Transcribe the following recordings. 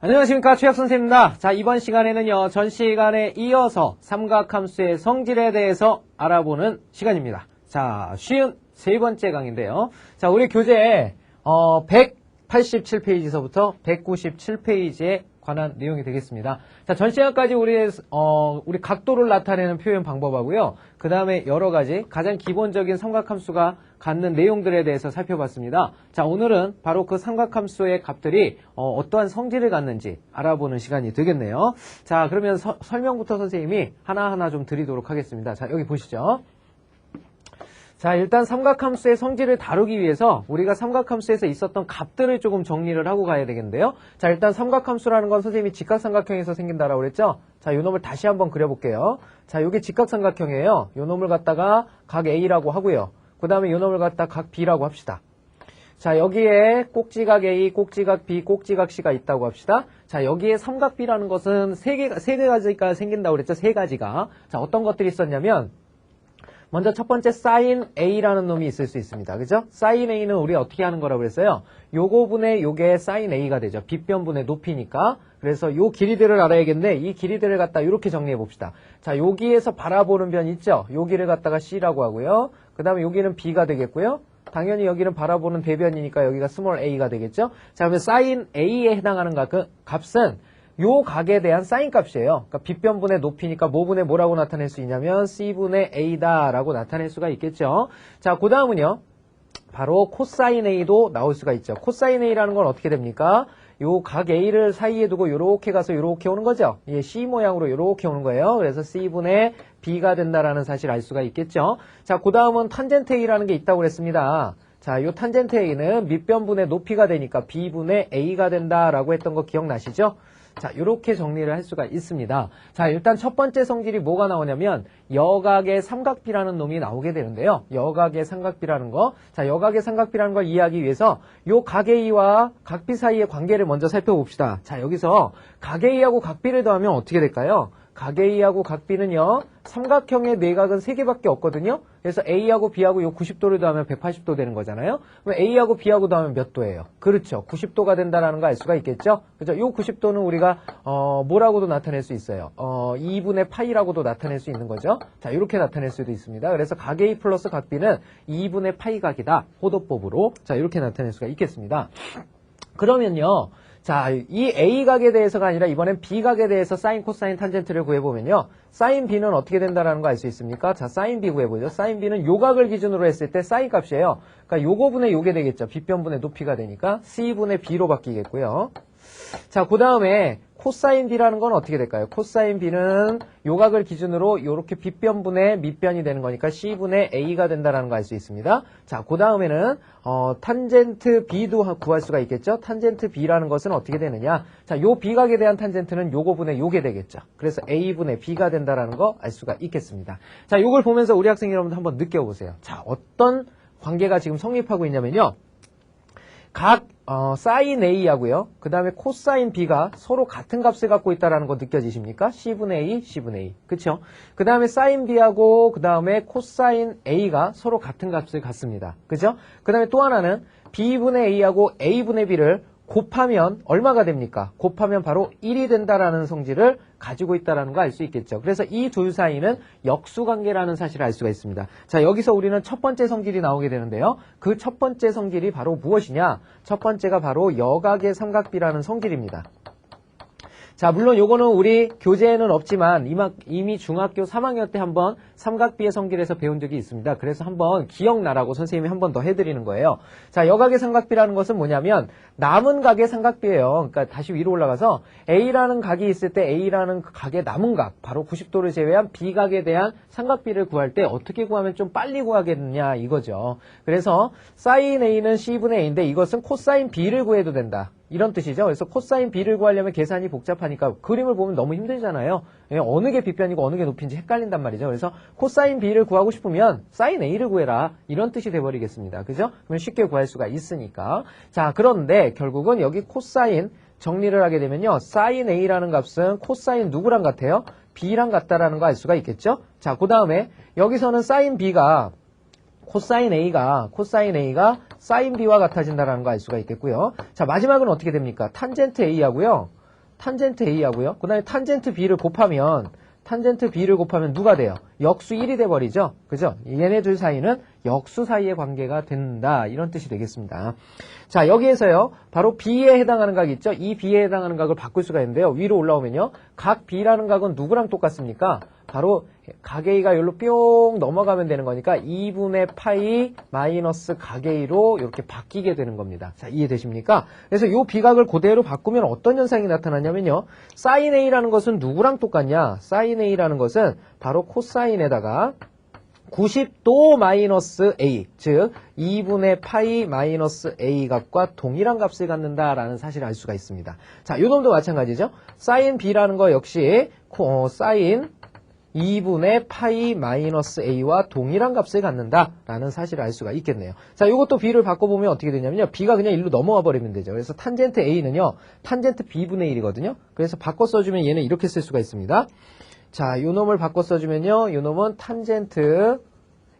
안녕하십니까, 최혁 선생님입니다. 자, 이번 시간에는요, 전 시간에 이어서 삼각함수의 성질에 대해서 알아보는 시간입니다. 자, 쉬운 세 번째 강의인데요. 자, 우리 교재 187페이지서부터 197페이지에 관한 내용이 되겠습니다. 자, 전 시간까지 우리 각도를 나타내는 표현 방법하고요. 그 다음에 여러 가지 가장 기본적인 삼각함수가 갖는 내용들에 대해서 살펴봤습니다. 자, 오늘은 바로 그 삼각함수의 값들이 어떠한 성질을 갖는지 알아보는 시간이 되겠네요. 자, 그러면 설명부터 선생님이 하나하나 좀 드리도록 하겠습니다. 자, 여기 보시죠. 자, 일단 삼각함수의 성질을 다루기 위해서 우리가 삼각함수에서 있었던 값들을 조금 정리를 하고 가야 되겠는데요. 자, 일단 삼각함수라는 건 선생님이 직각삼각형에서 생긴다라고 그랬죠? 자, 요 놈을 다시 한번 그려볼게요. 자, 요게 직각삼각형이에요. 요 놈을 갖다가 각 A라고 하고요. 그 다음에 요 놈을 갖다 각 B라고 합시다. 자, 여기에 꼭지각 A, 꼭지각 B, 꼭지각 C가 있다고 합시다. 자, 여기에 삼각 B라는 것은 세 가지가 생긴다고 그랬죠? 세 가지가. 자, 어떤 것들이 있었냐면 먼저 첫 번째 sin A라는 놈이 있을 수 있습니다. 그죠? sin A는 우리 어떻게 하는 거라고 그랬어요? 요거분의 요게 sin A가 되죠. 빗변분의 높이니까. 그래서 요 길이들을 알아야겠는데 이 길이들을 갖다 이렇게 정리해 봅시다. 자, 여기에서 바라보는 변 있죠? 여기를 갖다가 C라고 하고요. 그 다음에 여기는 B가 되겠고요. 당연히 여기는 바라보는 대변이니까 여기가 스몰 a가 되겠죠? 자, 그러면 sin a에 해당하는 값은 요 각에 대한 사인 값이에요. 그러니까 빗변분의 높이니까 뭐분의 뭐라고 나타낼 수 있냐면 c분의 a다라고 나타낼 수가 있겠죠. 자, 그 다음은요. 바로 코사인 a도 나올 수가 있죠. 코사인 a라는 건 어떻게 됩니까? 요 각 a를 사이에 두고 요렇게 가서 요렇게 오는 거죠. 예, C 모양으로 요렇게 오는 거예요. 그래서 c분의 b가 된다라는 사실을 알 수가 있겠죠. 자, 그 다음은 탄젠트 a라는 게 있다고 그랬습니다. 자, 요 탄젠트 a는 밑변분의 높이가 되니까 b분의 a가 된다라고 했던 거 기억나시죠? 자, 이렇게 정리를 할 수가 있습니다. 자, 일단 첫 번째 성질이 뭐가 나오냐면 여각의 삼각비라는 놈이 나오게 되는데요. 여각의 삼각비라는 거. 자, 여각의 삼각비라는 걸 이해하기 위해서 요 각 A와 각 B 사이의 관계를 먼저 살펴봅시다. 자, 여기서 각 A하고 각 B를 더하면 어떻게 될까요? 각 A하고 각 B는요. 삼각형의 내각은 3개밖에 없거든요. 그래서 A하고 B하고 요 90도를 더하면 180도 되는 거잖아요. 그럼 A하고 B하고 더하면 몇 도예요? 그렇죠. 90도가 된다라는 거 알 수가 있겠죠? 그죠? 요 90도는 우리가 뭐라고도 나타낼 수 있어요. 2분의 파이라고도 나타낼 수 있는 거죠. 자, 이렇게 나타낼 수도 있습니다. 그래서 각 A 플러스 각 B는 2분의 파이 각이다. 호도법으로. 자, 이렇게 나타낼 수가 있겠습니다. 그러면요. 자, 이 A각에 대해서가 아니라 이번엔 B각에 대해서 사인, 코사인, 탄젠트를 구해보면요. 사인 B는 어떻게 된다라는 거 알 수 있습니까? 자, 사인 B 구해보죠. 사인 B는 요각을 기준으로 했을 때 사인 값이에요. 그러니까 요거분의 요게 되겠죠. 빗변분의 높이가 되니까 C분의 B로 바뀌겠고요. 자, 그 다음에 코사인 B라는 건 어떻게 될까요? 코사인 B는 요각을 기준으로 요렇게 빗변분의 밑변이 되는 거니까 C분의 A가 된다는 거 알 수 있습니다. 자, 그 다음에는 탄젠트 B도 구할 수가 있겠죠? 탄젠트 B라는 것은 어떻게 되느냐? 자, 요 B각에 대한 탄젠트는 요거분의 요게 되겠죠. 그래서 A분의 B가 된다는 거 알 수가 있겠습니다. 자, 요걸 보면서 우리 학생 여러분들 한번 느껴보세요. 자, 어떤 관계가 지금 성립하고 있냐면요. 각 사인 A하고요. 그 다음에 코사인 B가 서로 같은 값을 갖고 있다는 거 느껴지십니까? C분의 A, C분의 A. 그쵸? 그 다음에 사인 B하고 그 다음에 코사인 A가 서로 같은 값을 갖습니다. 그죠? 그 다음에 또 하나는 B분의 A하고 A분의 B를 곱하면 얼마가 됩니까? 곱하면 바로 1이 된다라는 성질을 가지고 있다는 거 알 수 있겠죠. 그래서 이 둘 사이는 역수관계라는 사실을 알 수가 있습니다. 자, 여기서 우리는 첫 번째 성질이 나오게 되는데요. 그 첫 번째 성질이 바로 무엇이냐? 첫 번째가 바로 여각의 삼각비라는 성질입니다. 자, 물론 요거는 우리 교재에는 없지만 이미 중학교 3학년 때 한번 삼각비의 성질에서 배운 적이 있습니다. 그래서 한번 기억나라고 선생님이 한 번 더 해드리는 거예요. 자, 여각의 삼각비라는 것은 뭐냐면 남은 각의 삼각비예요. 그러니까 다시 위로 올라가서 A라는 각이 있을 때 A라는 각의 남은 각, 바로 90도를 제외한 B각에 대한 삼각비를 구할 때 어떻게 구하면 좀 빨리 구하겠느냐 이거죠. 그래서 사인 A는 C분의 A인데 이것은 코사인 B를 구해도 된다. 이런 뜻이죠. 그래서 코사인 B를 구하려면 계산이 복잡하니까 그림을 보면 너무 힘들잖아요. 어느 게 빗변이고 어느 게 높이인지 헷갈린단 말이죠. 그래서 코사인 B를 구하고 싶으면 사인 A를 구해라. 이런 뜻이 돼버리겠습니다. 그죠? 그러면 쉽게 구할 수가 있으니까. 자, 그런데 결국은 여기 코사인 정리를 하게 되면요. 사인 A라는 값은 코사인 누구랑 같아요? B랑 같다라는 거 알 수가 있겠죠? 자, 그 다음에 여기서는 사인 B가 코사인 A가 사인 B와 같아진다는 거 알 수가 있겠고요. 자, 마지막은 어떻게 됩니까? 탄젠트 A하고요. 탄젠트 A하고요. 그 다음에 탄젠트 B를 곱하면 누가 돼요? 역수 1이 돼버리죠? 그죠? 얘네 둘 사이는 역수 사이의 관계가 된다. 이런 뜻이 되겠습니다. 자, 여기에서요. 바로 B에 해당하는 각이 있죠? 이 B에 해당하는 각을 바꿀 수가 있는데요. 위로 올라오면요. 각 B라는 각은 누구랑 똑같습니까? 바로 각 A가 여기로 뿅 넘어가면 되는 거니까 2분의 파이 마이너스 각 A로 이렇게 바뀌게 되는 겁니다. 자, 이해되십니까? 그래서 이 비각을 그대로 바꾸면 어떤 현상이 나타나냐면요. 사인 A라는 것은 누구랑 똑같냐? 사인 A라는 것은 바로 코사인에다가 90도 마이너스 A, 즉 2분의 파이 마이너스 A 값과 동일한 값을 갖는다라는 사실을 알 수가 있습니다. 자, 요 놈도 마찬가지죠. 사인 B라는 거 역시 사인 2분의 파이 마이너스 A와 동일한 값을 갖는다라는 사실을 알 수가 있겠네요. 자, 이것도 B를 바꿔보면 어떻게 되냐면요. B가 그냥 일로 넘어와 버리면 되죠. 그래서 탄젠트 A는요. 탄젠트 B분의 1이거든요. 그래서 바꿔 써주면 얘는 이렇게 쓸 수가 있습니다. 자, 요 놈을 바꿔 써주면요. 요 놈은 탄젠트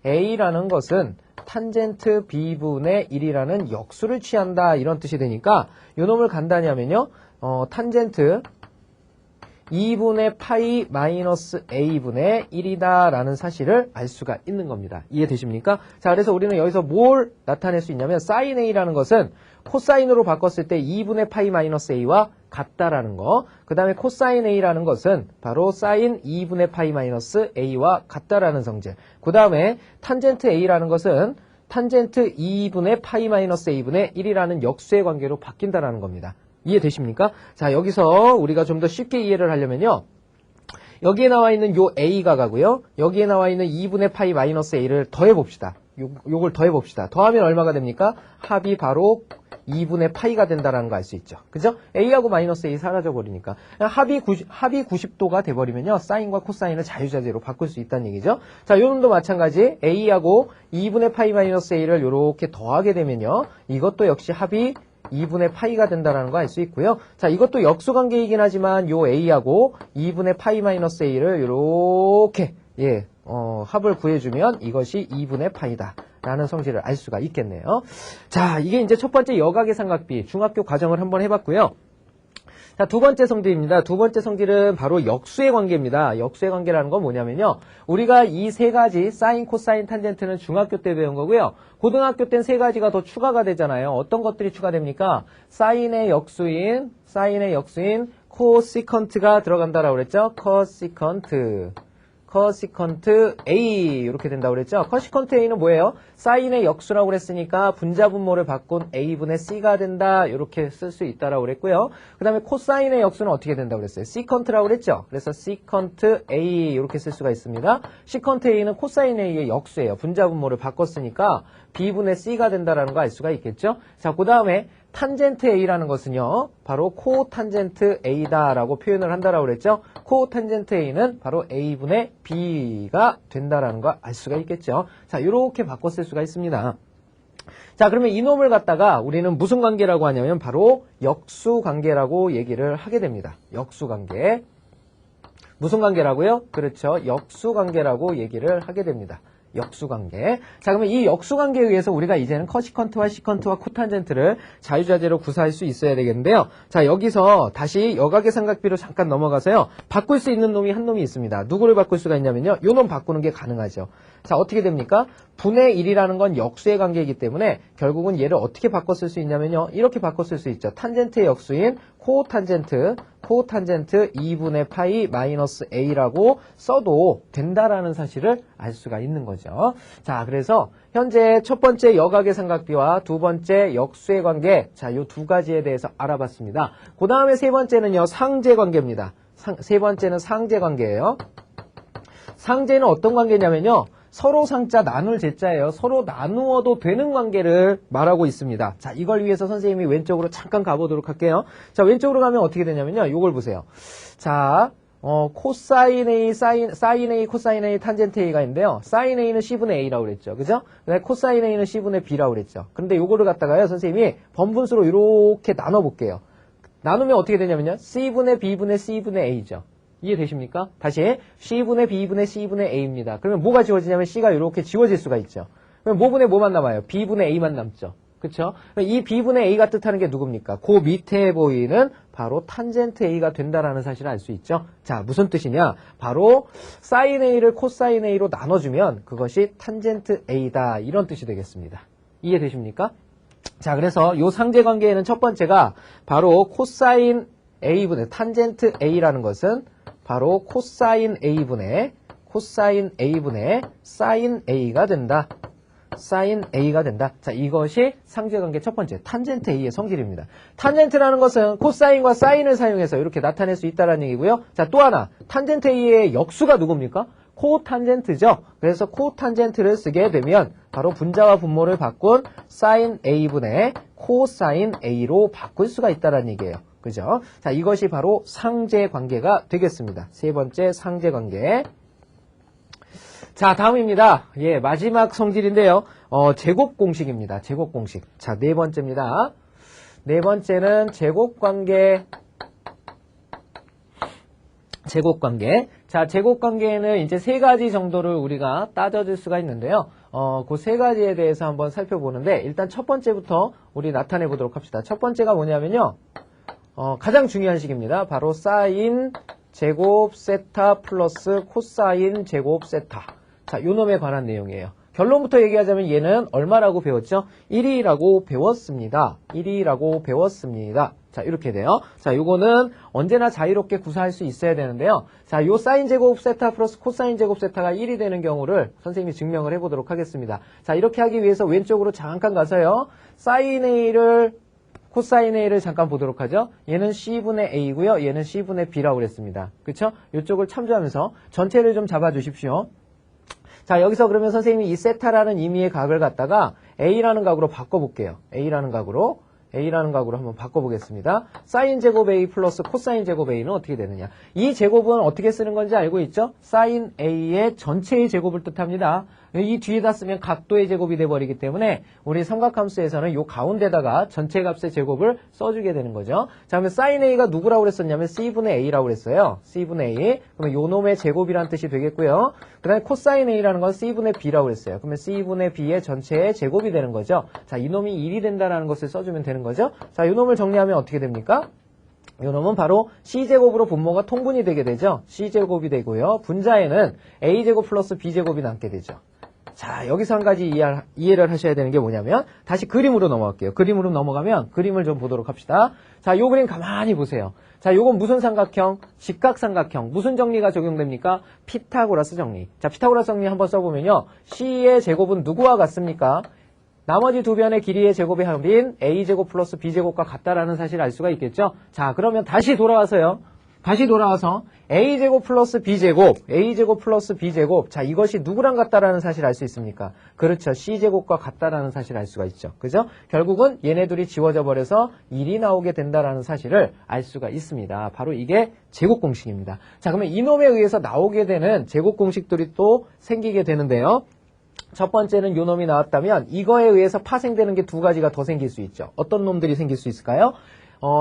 A라는 것은 탄젠트 B분의 1이라는 역수를 취한다. 이런 뜻이 되니까 요 놈을 간단히 하면요. 탄젠트 2분의 파이 마이너스 A분의 1이다 라는 사실을 알 수가 있는 겁니다. 이해되십니까? 자, 그래서 우리는 여기서 뭘 나타낼 수 있냐면 사인 A라는 것은 코사인으로 바꿨을 때 2분의 파이 마이너스 A와 같다라는 거. 그 다음에 코사인 A라는 것은 바로 사인 2분의 파이 마이너스 A와 같다라는 성질. 그 다음에 탄젠트 A라는 것은 탄젠트 2분의 파이 마이너스 A분의 1이라는 역수의 관계로 바뀐다라는 겁니다. 이해되십니까? 자, 여기서 우리가 좀 더 쉽게 이해를 하려면요. 여기에 나와 있는 요 A가 가고요. 여기에 나와 있는 2분의 파이 마이너스 A를 더해봅시다. 요걸 더해봅시다. 더하면 얼마가 됩니까? 합이 바로 2분의 파이가 된다라는 거 알 수 있죠. 그죠? A하고 마이너스 A 사라져버리니까. 합이 90도가 돼버리면요. 사인과 코사인을 자유자재로 바꿀 수 있다는 얘기죠. 자, 요 놈도 마찬가지. A하고 2분의 파이 마이너스 A를 요렇게 더하게 되면요. 이것도 역시 합이 2분의 파이가 된다는 거 알 수 있고요. 자, 이것도 역수관계이긴 하지만 요 A하고 2분의 파이 마이너스 A를 요렇게 합을 구해주면 이것이 2분의 파이다 라는 성질을 알 수가 있겠네요. 자, 이게 이제 첫 번째 여각의 삼각비 중학교 과정을 한번 해봤고요. 자, 두 번째 성질입니다. 두 번째 성질은 바로 역수의 관계입니다. 역수의 관계라는 건 뭐냐면요. 우리가 이 세 가지 사인, 코사인, 탄젠트는 중학교 때 배운 거고요. 고등학교 땐 세 가지가 더 추가가 되잖아요. 어떤 것들이 추가됩니까? 사인의 역수인 코시컨트가 들어간다라고 그랬죠. 커시컨트 A 이렇게 된다고 그랬죠. 커시컨트 A는 뭐예요? 사인의 역수라고 그랬으니까 분자분모를 바꾼 A분의 C가 된다 이렇게 쓸 수 있다라고 그랬고요. 그 다음에 코사인의 역수는 어떻게 된다고 그랬어요? 시컨트라고 그랬죠. 그래서 시컨트 A 이렇게 쓸 수가 있습니다. 시컨트 A는 코사인 A의 역수예요. 분자분모를 바꿨으니까 B분의 C가 된다라는 거 알 수가 있겠죠. 자, 그 다음에 탄젠트 A라는 것은요. 바로 코탄젠트 A다라고 표현을 한다라고 그랬죠. 코탄젠트 A는 바로 A분의 B가 된다라는 거 알 수가 있겠죠. 자, 이렇게 바꿔 쓸 수가 있습니다. 자, 그러면 이놈을 갖다가 우리는 무슨 관계라고 하냐면 바로 역수관계라고 얘기를 하게 됩니다. 역수관계. 무슨 관계라고요? 그렇죠. 역수관계라고 얘기를 하게 됩니다. 역수관계. 자, 그러면 이 역수관계에 의해서 우리가 이제는 커시컨트와 시컨트와 코탄젠트를 자유자재로 구사할 수 있어야 되겠는데요. 자, 여기서 다시 여각의 삼각비로 잠깐 넘어가서요. 바꿀 수 있는 놈이 한 놈이 있습니다. 누구를 바꿀 수가 있냐면요. 요 놈 바꾸는 게 가능하죠. 자, 어떻게 됩니까? 분의 1이라는 건 역수의 관계이기 때문에 결국은 얘를 어떻게 바꿔 쓸 수 있냐면요. 이렇게 바꿔 쓸 수 있죠. 탄젠트의 역수인 코탄젠트 2분의 파이 마이너스 A라고 써도 된다라는 사실을 알 수가 있는 거죠. 자, 그래서 현재 첫 번째 여각의 삼각비와 두 번째 역수의 관계, 자, 요 두 가지에 대해서 알아봤습니다. 그 다음에 세 번째는요, 상제 관계입니다. 세 번째는 상제 관계예요. 상제는 어떤 관계냐면요, 서로 상자 나눌 제자예요. 서로 나누어도 되는 관계를 말하고 있습니다. 자, 이걸 위해서 선생님이 왼쪽으로 잠깐 가보도록 할게요. 자, 왼쪽으로 가면 어떻게 되냐면요. 요걸 보세요. 자, 코사인 A, 사인 A, 코사인 A, 탄젠트 A가 있는데요. 사인 A는 C분의 A라고 그랬죠. 그죠? 그다음에 코사인 A는 C분의 B라고 그랬죠. 근데 요거를 갖다가요, 선생님이 번분수로 이렇게 나눠볼게요. 나누면 어떻게 되냐면요. C분의 B분의 C분의 A죠. 이해되십니까? 다시 C분의 B분의 C분의 A입니다. 그러면 뭐가 지워지냐면 C가 이렇게 지워질 수가 있죠. 그럼 뭐분의 뭐만 남아요? B분의 A만 남죠. 그쵸? 이 B분의 A가 뜻하는 게 누굽니까? 그 밑에 보이는 바로 탄젠트 A가 된다라는 사실을 알 수 있죠. 자, 무슨 뜻이냐? 바로 사인 A를 코사인 A로 나눠주면 그것이 탄젠트 A다. 이런 뜻이 되겠습니다. 이해되십니까? 자, 그래서 요 상제 관계에는 첫 번째가 바로 코사인 A분의 탄젠트 A라는 것은 바로 코사인 A분의 사인 A가 된다. 사인 A가 된다. 자, 이것이 상제관계 첫 번째, 탄젠트 A의 성질입니다. 탄젠트라는 것은 코사인과 사인을 사용해서 이렇게 나타낼 수 있다는 얘기고요. 자, 또 하나, 탄젠트 A의 역수가 누굽니까? 코탄젠트죠. 그래서 코탄젠트를 쓰게 되면 바로 분자와 분모를 바꾼 사인 A분의 코사인 A로 바꿀 수가 있다는 얘기예요. 그죠? 자, 이것이 바로 상제관계가 되겠습니다. 세 번째 상제관계. 자, 다음입니다. 예, 마지막 성질인데요. 제곱공식입니다. 제곱공식. 자, 네 번째입니다. 네 번째는 제곱관계. 자, 제곱관계에는 이제 세 가지 정도를 우리가 따져줄 수가 있는데요. 그 세 가지에 대해서 한번 살펴보는데, 일단 첫 번째부터 우리 나타내 보도록 합시다. 첫 번째가 뭐냐면요. 가장 중요한 식입니다. 바로 사인 제곱 세타 플러스 코사인 제곱 세타. 자, 요 놈에 관한 내용이에요. 결론부터 얘기하자면 얘는 얼마라고 배웠죠? 1이라고 배웠습니다. 1이라고 배웠습니다. 자, 이렇게 돼요. 자, 요거는 언제나 자유롭게 구사할 수 있어야 되는데요. 자, 요 사인 제곱 세타 플러스 코사인 제곱 세타가 1이 되는 경우를 선생님이 증명을 해보도록 하겠습니다. 자, 이렇게 하기 위해서 왼쪽으로 잠깐 가서요. 사인 A를 코사인 A를 잠깐 보도록 하죠. 얘는 C분의 A고요. 얘는 C분의 B라고 그랬습니다. 그쵸? 이쪽을 참조하면서 전체를 좀 잡아주십시오. 자, 여기서 그러면 선생님이 이 세타라는 의미의 각을 갖다가 A라는 각으로 바꿔볼게요. A라는 각으로 한번 바꿔보겠습니다. 사인 제곱 A 플러스 코사인 제곱 A는 어떻게 되느냐. 이 제곱은 어떻게 쓰는 건지 알고 있죠? 사인 A의 전체의 제곱을 뜻합니다. 이 뒤에다 쓰면 각도의 제곱이 돼버리기 때문에 우리 삼각함수에서는 요 가운데다가 전체 값의 제곱을 써주게 되는 거죠. 자, 그러면 사인 A가 누구라고 그랬었냐면 C분의 A라고 그랬어요. C분의 A. 그러면 요 놈의 제곱이란 뜻이 되겠고요. 그 다음에 코사인 A라는 건 C분의 B라고 그랬어요. 그러면 C분의 B의 전체의 제곱이 되는 거죠. 자, 이 놈이 1이 된다라는 것을 써주면 되는 거죠. 자, 요 놈을 정리하면 어떻게 됩니까? 이 놈은 바로 C제곱으로 분모가 통분이 되게 되죠. C제곱이 되고요. 분자에는 A제곱 플러스 B제곱이 남게 되죠. 자, 여기서 한 가지 이해를 하셔야 되는 게 뭐냐면 다시 그림으로 넘어갈게요. 그림으로 넘어가면 그림을 좀 보도록 합시다. 자, 요 그림 가만히 보세요. 자, 요건 무슨 삼각형? 직각삼각형. 무슨 정리가 적용됩니까? 피타고라스 정리. 자, 피타고라스 정리 한번 써보면요. C의 제곱은 누구와 같습니까? 나머지 두 변의 길이의 제곱의 합인 A제곱 플러스 B제곱과 같다라는 사실을 알 수가 있겠죠? 자, 그러면 다시 돌아와서 A제곱 플러스 B제곱. 자, 이것이 누구랑 같다라는 사실을 알 수 있습니까? 그렇죠. C제곱과 같다라는 사실을 알 수가 있죠. 그죠? 결국은 얘네 둘이 지워져 버려서 1이 나오게 된다라는 사실을 알 수가 있습니다. 바로 이게 제곱공식입니다. 자, 그러면 이놈에 의해서 나오게 되는 제곱공식들이 또 생기게 되는데요. 첫 번째는 요 놈이 나왔다면 이거에 의해서 파생되는 게 두 가지가 더 생길 수 있죠. 어떤 놈들이 생길 수 있을까요?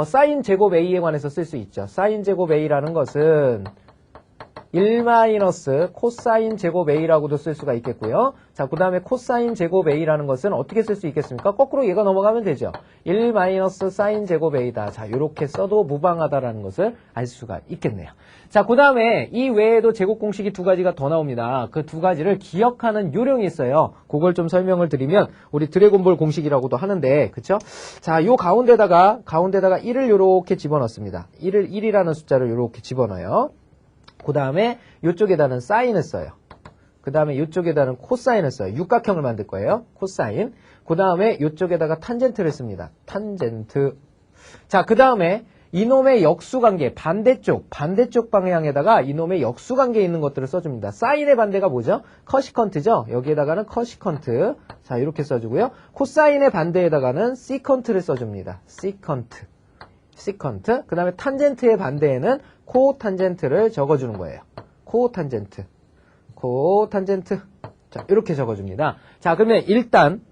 사인 제곱 A에 관해서 쓸 수 있죠. 사인 제곱 A라는 것은 1 마이너스 코사인 제곱 A라고도 쓸 수가 있겠고요. 자, 그 다음에 코사인 제곱 A라는 것은 어떻게 쓸 수 있겠습니까? 거꾸로 얘가 넘어가면 되죠. 1 마이너스 사인 제곱 A다. 자, 이렇게 써도 무방하다라는 것을 알 수가 있겠네요. 자, 그 다음에 이 외에도 제곱 공식이 두 가지가 더 나옵니다. 그 두 가지를 기억하는 요령이 있어요. 그걸 좀 설명을 드리면 우리 드래곤볼 공식이라고도 하는데, 그쵸? 자, 요 가운데다가 1을 요렇게 집어넣습니다. 1이라는 숫자를 요렇게 집어넣어요. 그 다음에 이쪽에다는 사인을 써요. 그 다음에 이쪽에다는 코사인을 써요. 육각형을 만들 거예요. 코사인. 그 다음에 이쪽에다가 탄젠트를 씁니다. 탄젠트. 자, 그 다음에 이놈의 역수관계, 반대쪽 방향에다가 이놈의 역수관계 있는 것들을 써줍니다. 사인의 반대가 뭐죠? 커시컨트죠? 여기에다가는 커시컨트. 자, 이렇게 써주고요. 코사인의 반대에다가는 시컨트를 써줍니다. 시컨트. 그 다음에 탄젠트의 반대에는 코탄젠트를 적어주는 거예요. 코탄젠트. 자, 이렇게 적어줍니다. 자, 그러면 일단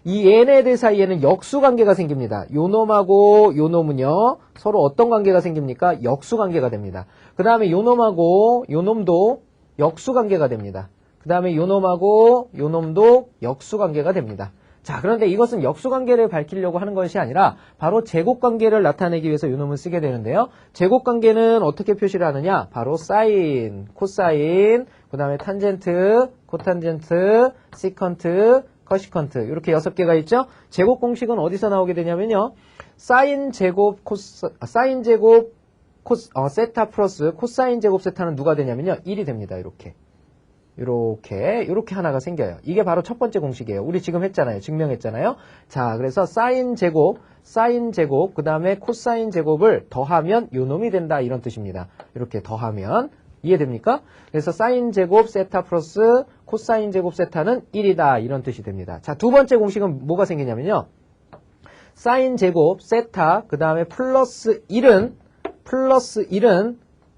이 얘네들 사이에는 역수관계가 생깁니다. 요 놈하고 요 놈은요 서로 어떤 관계가 생깁니까? 역수관계가 됩니다. 그 다음에 요 놈하고 요 놈도 역수관계가 됩니다. 그 다음에 요 놈하고 요 놈도 역수관계가 됩니다. 자, 그런데 이것은 역수관계를 밝히려고 하는 것이 아니라 바로 제곱관계를 나타내기 위해서 이 놈을 쓰게 되는데요. 제곱관계는 어떻게 표시를 하느냐? 바로 사인, 코사인, 그 다음에 탄젠트, 코탄젠트, 시컨트, 커시컨트 이렇게 6개가 있죠. 제곱 공식은 어디서 나오게 되냐면요. 사인 제곱 세타 플러스 코사인 제곱 세타는 누가 되냐면요. 1이 됩니다. 이렇게 하나가 생겨요. 이게 바로 첫 번째 공식이에요. 우리 지금 했잖아요. 증명했잖아요. 자, 그래서 사인 제곱, 그 다음에 코사인 제곱을 더하면 요 놈이 된다. 이런 뜻입니다. 이렇게 더하면. 이해됩니까? 그래서 사인 제곱 세타 플러스 코사인 제곱 세타는 1이다. 이런 뜻이 됩니다. 자, 두 번째 공식은 뭐가 생기냐면요. 사인 제곱 세타, 그 다음에 플러스 1은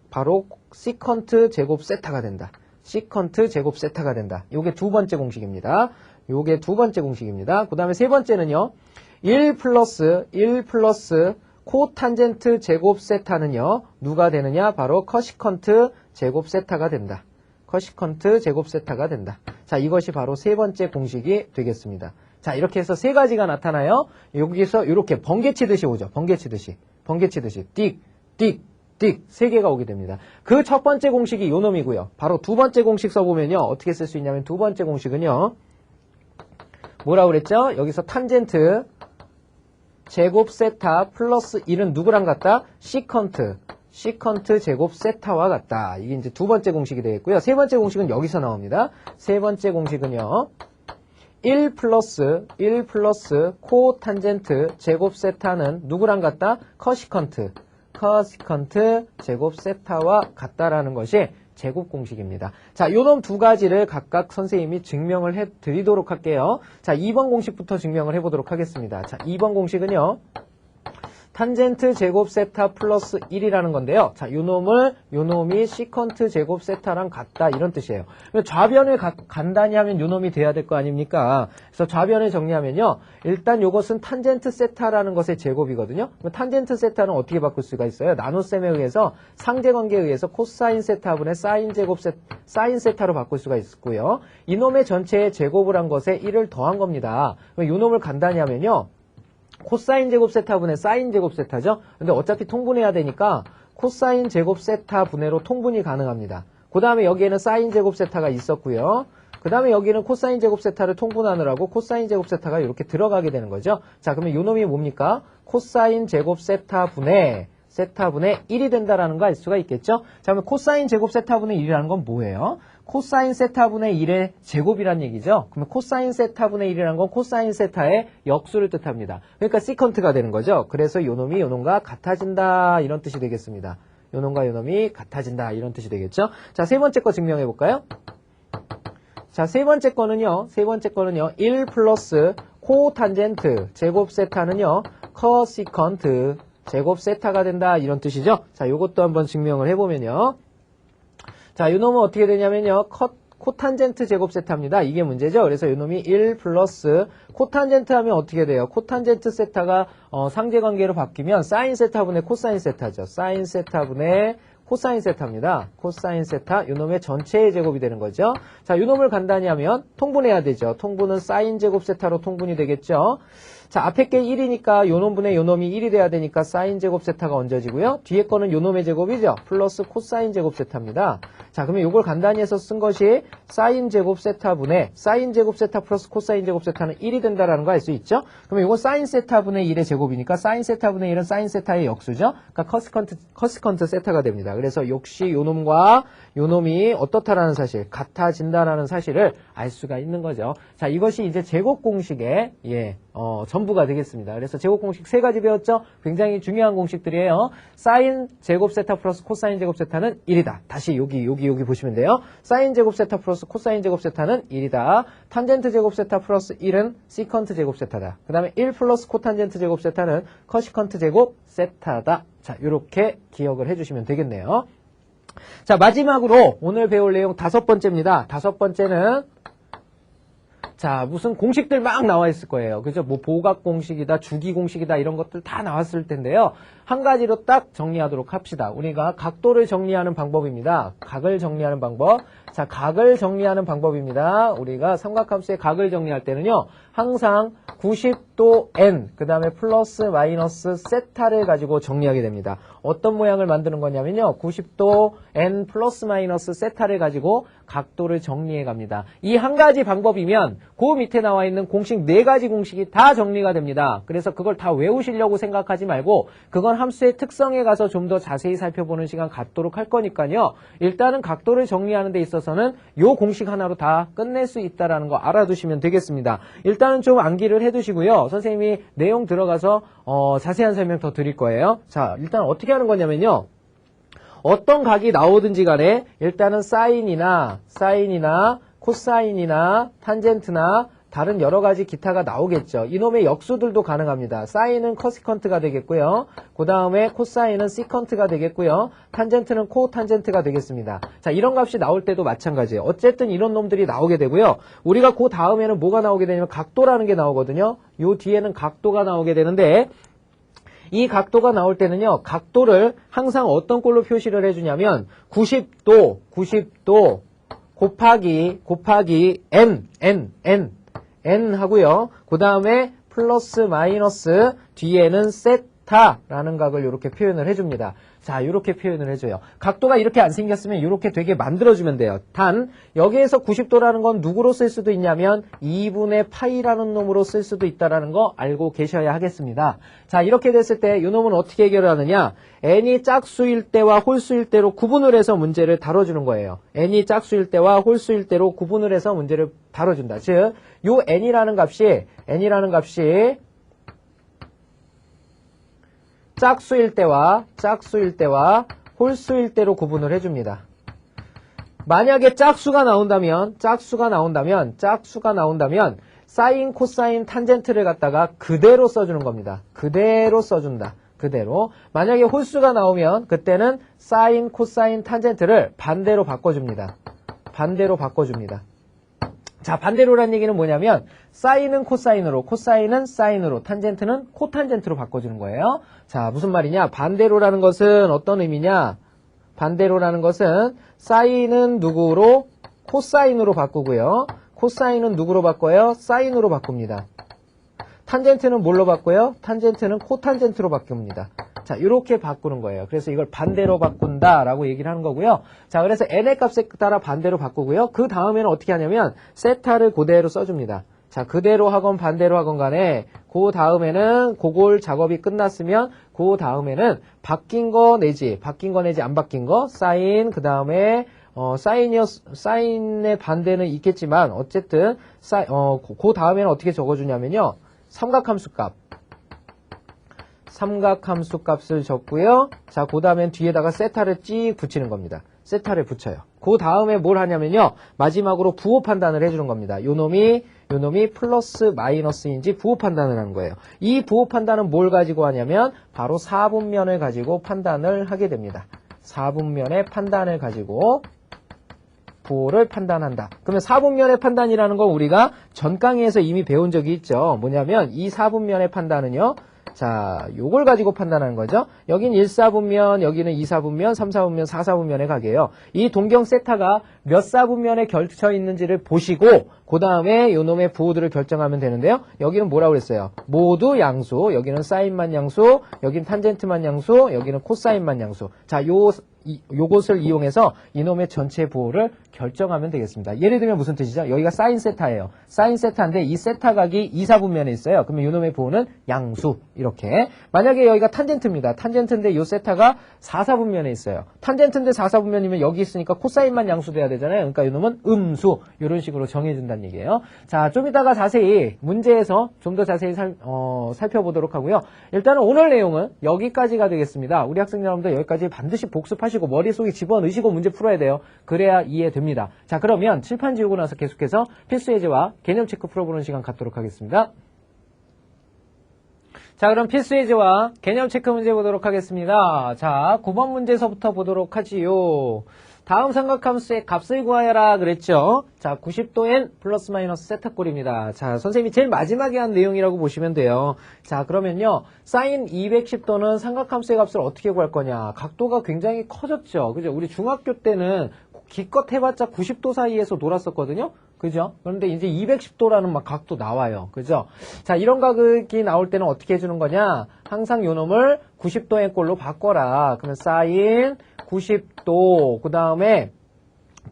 바로 시컨트 제곱 세타가 된다. 시컨트 제곱 세타가 된다. 요게 두 번째 공식입니다. 그 다음에 세 번째는요. 1 플러스 코탄젠트 제곱 세타는요. 누가 되느냐? 바로 커시컨트 제곱 세타가 된다. 자, 이것이 바로 세 번째 공식이 되겠습니다. 자, 이렇게 해서 세 가지가 나타나요. 여기서 이렇게 번개치듯이 오죠. 번개치듯이. 띡. 세 개가 오게 됩니다. 그 첫 번째 공식이 요 놈이고요. 바로 두 번째 공식 써보면요. 어떻게 쓸 수 있냐면 두 번째 공식은요. 뭐라고 그랬죠? 여기서 탄젠트 제곱 세타 플러스 1은 누구랑 같다? 시컨트 제곱 세타와 같다. 이게 이제 두 번째 공식이 되겠고요. 세 번째 공식은 여기서 나옵니다. 세 번째 공식은요. 1 플러스 코탄젠트 제곱 세타는 누구랑 같다? 커시컨트 제곱 세타와 같다라는 것이 제곱 공식입니다. 자, 요놈 두 가지를 각각 선생님이 증명을 해 드리도록 할게요. 자, 2번 공식부터 증명을 해 보도록 하겠습니다. 자, 2번 공식은요. 탄젠트 제곱 세타 플러스 1이라는 건데요. 자, 요놈이 시컨트 제곱 세타랑 같다 이런 뜻이에요. 좌변을 간단히 하면 요놈이 돼야 될 거 아닙니까? 그래서 좌변을 정리하면요. 일단 요것은 탄젠트 세타라는 것의 제곱이거든요. 탄젠트 세타는 어떻게 바꿀 수가 있어요? 나눗셈에 의해서 상제관계에 의해서 코사인 세타분의 사인 세타로 바꿀 수가 있고요. 이놈의 전체의 제곱을 한 것에 1을 더한 겁니다. 요놈을 간단히 하면요. 코사인 제곱 세타분의 사인 제곱 세타죠. 근데 어차피 통분해야 되니까 코사인 제곱 세타 분해로 통분이 가능합니다. 그 다음에 여기에는 사인 제곱 세타가 있었고요. 그 다음에 여기는 코사인 제곱 세타를 통분하느라고 코사인 제곱 세타가 이렇게 들어가게 되는 거죠. 자, 그러면 요 놈이 뭡니까? 코사인 제곱 세타분의 1이 된다라는 거 알 수가 있겠죠? 자, 그러면 코사인 제곱 세타분의 1이라는 건 뭐예요? 코사인 세타분의 1의 제곱이란 얘기죠. 그러면 코사인 세타분의 1이라는 건 코사인 세타의 역수를 뜻합니다. 그러니까 시컨트가 되는 거죠. 그래서 요놈이 요놈과 같아진다 이런 뜻이 되겠습니다. 요놈과 요놈이 같아진다 이런 뜻이 되겠죠. 자, 세 번째 거 증명해 볼까요? 자, 세 번째 거는요. 1 플러스 코탄젠트 제곱 세타는요. 커시컨트 제곱 세타가 된다 이런 뜻이죠. 자, 요것도 한번 증명을 해보면요. 자, 요놈은 어떻게 되냐면요. 코탄젠트 제곱 세타입니다. 이게 문제죠. 그래서 요놈이 1 플러스 코탄젠트 하면 어떻게 돼요? 코탄젠트 세타가 상제관계로 바뀌면 사인 세타분의 코사인 세타죠. 사인 세타분의 코사인 세타입니다. 코사인 세타, 요놈의 전체의 제곱이 되는 거죠. 자, 요놈을 간단히 하면 통분해야 되죠. 통분은 사인 제곱 세타로 통분이 되겠죠. 자, 앞에 게 1이니까 요놈분의 요놈이 1이 돼야 되니까 사인 제곱 세타가 얹어지고요. 뒤에 거는 요놈의 제곱이죠. 플러스 코사인 제곱 세타입니다. 자, 그러면 요걸 간단히 해서 쓴 것이 사인 제곱 세타분의 사인 제곱 세타 플러스 코사인 제곱 세타는 1이 된다라는 거 알 수 있죠? 그러면 요건 사인 세타분의 1의 제곱이니까 사인 세타분의 1은 사인 세타의 역수죠? 그러니까 커시컨트 세타가 됩니다. 그래서 역시 요놈과 요놈이 어떻다라는 사실, 같아진다라는 사실을 알 수가 있는 거죠. 자, 이것이 이제 제곱 공식의 전부가 되겠습니다. 그래서 제곱 공식 세 가지 배웠죠? 굉장히 중요한 공식들이에요. 사인 제곱 세타 플러스 코사인 제곱 세타는 1이다. 다시 여기 보시면 돼요. 사인 제곱 세타 플러스 코사인 제곱 세타는 1이다. 탄젠트 제곱 세타 플러스 1은 시컨트 제곱 세타다. 그 다음에 1 플러스 코탄젠트 제곱 세타는 커시컨트 제곱 세타다. 자, 이렇게 기억을 해주시면 되겠네요. 자, 마지막으로 오늘 배울 내용 5번째입니다. 5번째는 자, 무슨 공식들 막 나와 있을 거예요. 그죠? 뭐 보각 공식이다, 주기 공식이다 이런 것들 다 나왔을 텐데요. 한 가지로 딱 정리하도록 합시다. 우리가 각도를 정리하는 방법입니다. 각을 정리하는 방법. 자, 각을 정리하는 방법입니다. 우리가 삼각함수의 각을 정리할 때는요, 항상 90도 n, 그 다음에 플러스 마이너스 세타를 가지고 정리하게 됩니다. 어떤 모양을 만드는 거냐면요, 90도 n 플러스 마이너스 세타를 가지고 각도를 정리해 갑니다. 이 한 가지 방법이면 그 밑에 나와 있는 공식 4가지 공식이 다 정리가 됩니다. 그래서 그걸 다 외우시려고 생각하지 말고 그건 함수의 특성에 가서 좀 더 자세히 살펴보는 시간 갖도록 할 거니까요. 일단은 각도를 정리하는 데 있어서는 요 공식 하나로 다 끝낼 수 있다는 거 알아두시면 되겠습니다. 일단은 좀 암기를 해두시고요. 선생님이 내용 들어가서 자세한 설명 더 드릴 거예요. 자, 일단 어떻게 하는 거냐면요. 어떤 각이 나오든지 간에 일단은 사인이나 코사인이나 탄젠트나 다른 여러 가지 기타가 나오겠죠. 이놈의 역수들도 가능합니다. 사인은 커시컨트가 되겠고요. 그 다음에 코사인은 시컨트가 되겠고요. 탄젠트는 코탄젠트가 되겠습니다. 자, 이런 값이 나올 때도 마찬가지예요. 어쨌든 이런 놈들이 나오게 되고요. 우리가 그 다음에는 뭐가 나오게 되냐면 각도라는 게 나오거든요. 요 뒤에는 각도가 나오게 되는데 이 각도가 나올 때는요, 각도를 항상 어떤 꼴로 표시를 해주냐면 90도 곱하기 n 하고요. 그 다음에 플러스 마이너스 뒤에는 세타라는 각을 이렇게 표현을 해줍니다. 자, 이렇게 표현을 해줘요. 각도가 이렇게 안 생겼으면 이렇게 되게 만들어주면 돼요. 단 여기에서 90도라는 건 누구로 쓸 수도 있냐면 2분의 파이라는 놈으로 쓸 수도 있다는 거 알고 계셔야 하겠습니다. 자, 이렇게 됐을 때 이 놈은 어떻게 해결을 하느냐, n이 짝수일 때와 홀수일 때로 구분을 해서 문제를 다뤄주는 거예요. n이 짝수일 때와 홀수일 때로 구분을 해서 문제를 다뤄준다. 즉, 요 n이라는 값이 짝수일 때와 홀수일 때로 구분을 해줍니다. 만약에 짝수가 나온다면 사인, 코사인, 탄젠트를 갖다가 그대로 써주는 겁니다. 그대로 써준다. 그대로. 만약에 홀수가 나오면 그때는 사인, 코사인, 탄젠트를 반대로 바꿔줍니다. 자, 반대로란 얘기는 뭐냐면 사인은 코사인으로, 코사인은 사인으로, 탄젠트는 코탄젠트로 바꿔주는 거예요. 자, 무슨 말이냐? 반대로라는 것은 어떤 의미냐? 반대로라는 것은 사인은 누구로? 코사인으로 바꾸고요. 코사인은 누구로 바꿔요? 사인으로 바꿉니다. 탄젠트는 뭘로 바꿔요? 탄젠트는 코탄젠트로 바꿉니다. 자, 이렇게 바꾸는 거예요. 그래서 이걸 반대로 바꾼다라고 얘기를 하는 거고요. 자, 그래서 n의 값에 따라 반대로 바꾸고요. 그 다음에는 어떻게 하냐면 세타를 그대로 써줍니다. 자, 그대로 하건 반대로 하건 간에 그 다음에는 그걸 작업이 끝났으면 그 다음에는 바뀐 거 내지 안 바뀐 거 사인, 그 다음에 사인의 반대는 있겠지만 어쨌든 그 다음에는 어떻게 적어주냐면요. 삼각함수 값을 적고요. 자, 그 다음엔 뒤에다가 세타를 찍 붙이는 겁니다. 세타를 붙여요. 그 다음에 뭘 하냐면요. 마지막으로 부호 판단을 해주는 겁니다. 요놈이 플러스 마이너스인지 부호 판단을 하는 거예요. 이 부호 판단은 뭘 가지고 하냐면 바로 4분면을 가지고 판단을 하게 됩니다. 4분면의 판단을 가지고 부호를 판단한다. 그러면 4분면의 판단이라는 건 우리가 전 강의에서 이미 배운 적이 있죠. 뭐냐면 이 4분면의 판단은요. 자, 요걸 가지고 판단하는 거죠. 여긴 1사분면, 여기는 2사분면, 3사분면, 4사분면의 각이에요. 이 동경 세타가 몇 사분면에 걸쳐 있는지를 보시고 그 다음에 요놈의 부호들을 결정하면 되는데요. 여기는 뭐라고 그랬어요? 모두 양수, 여기는 사인만 양수, 여기는 탄젠트만 양수, 여기는 코사인만 양수. 자, 요것을 이용해서 이놈의 전체 부호를 결정하면 되겠습니다. 예를 들면 무슨 뜻이죠? 여기가 사인 세타예요. 사인 세타인데 이 세타각이 2사분면에 있어요. 그러면 이놈의 부호는 양수. 이렇게. 만약에 여기가 탄젠트입니다. 탄젠트인데 이 세타가 4사분면에 있어요. 탄젠트인데 4사분면이면 여기 있으니까 코사인만 양수돼야 되잖아요. 그러니까 이놈은 음수. 이런 식으로 정해준다는 얘기예요. 자, 좀 이따가 자세히 문제에서 좀 더 자세히 살펴보도록 하고요. 일단은 오늘 내용은 여기까지가 되겠습니다. 우리 학생 여러분들 여기까지 반드시 복습하시고 머릿속에 집어넣으시고 문제 풀어야 돼요. 그래야 이해됩니다. 자, 그러면 칠판 지우고 나서 계속해서 필수 예제와 개념 체크 풀어보는 시간 갖도록 하겠습니다. 자, 그럼 필수 예제와 개념 체크 문제 보도록 하겠습니다. 자, 9번 문제서부터 보도록 하지요. 다음 삼각함수의 값을 구하여라 그랬죠. 자, 90도엔 플러스 마이너스 세타꼴입니다. 자, 선생님이 제일 마지막에 한 내용이라고 보시면 돼요. 자, 그러면요. 사인 210도는 삼각함수의 값을 어떻게 구할 거냐. 각도가 굉장히 커졌죠. 그죠? 우리 중학교 때는 기껏 해봤자 90도 사이에서 놀았었거든요. 그죠? 그런데 이제 210도라는 막 각도 나와요. 그죠? 자, 이런 각이 나올 때는 어떻게 해주는 거냐? 항상 요 놈을 90도의 꼴로 바꿔라. 그러면 사인 90도, 그 다음에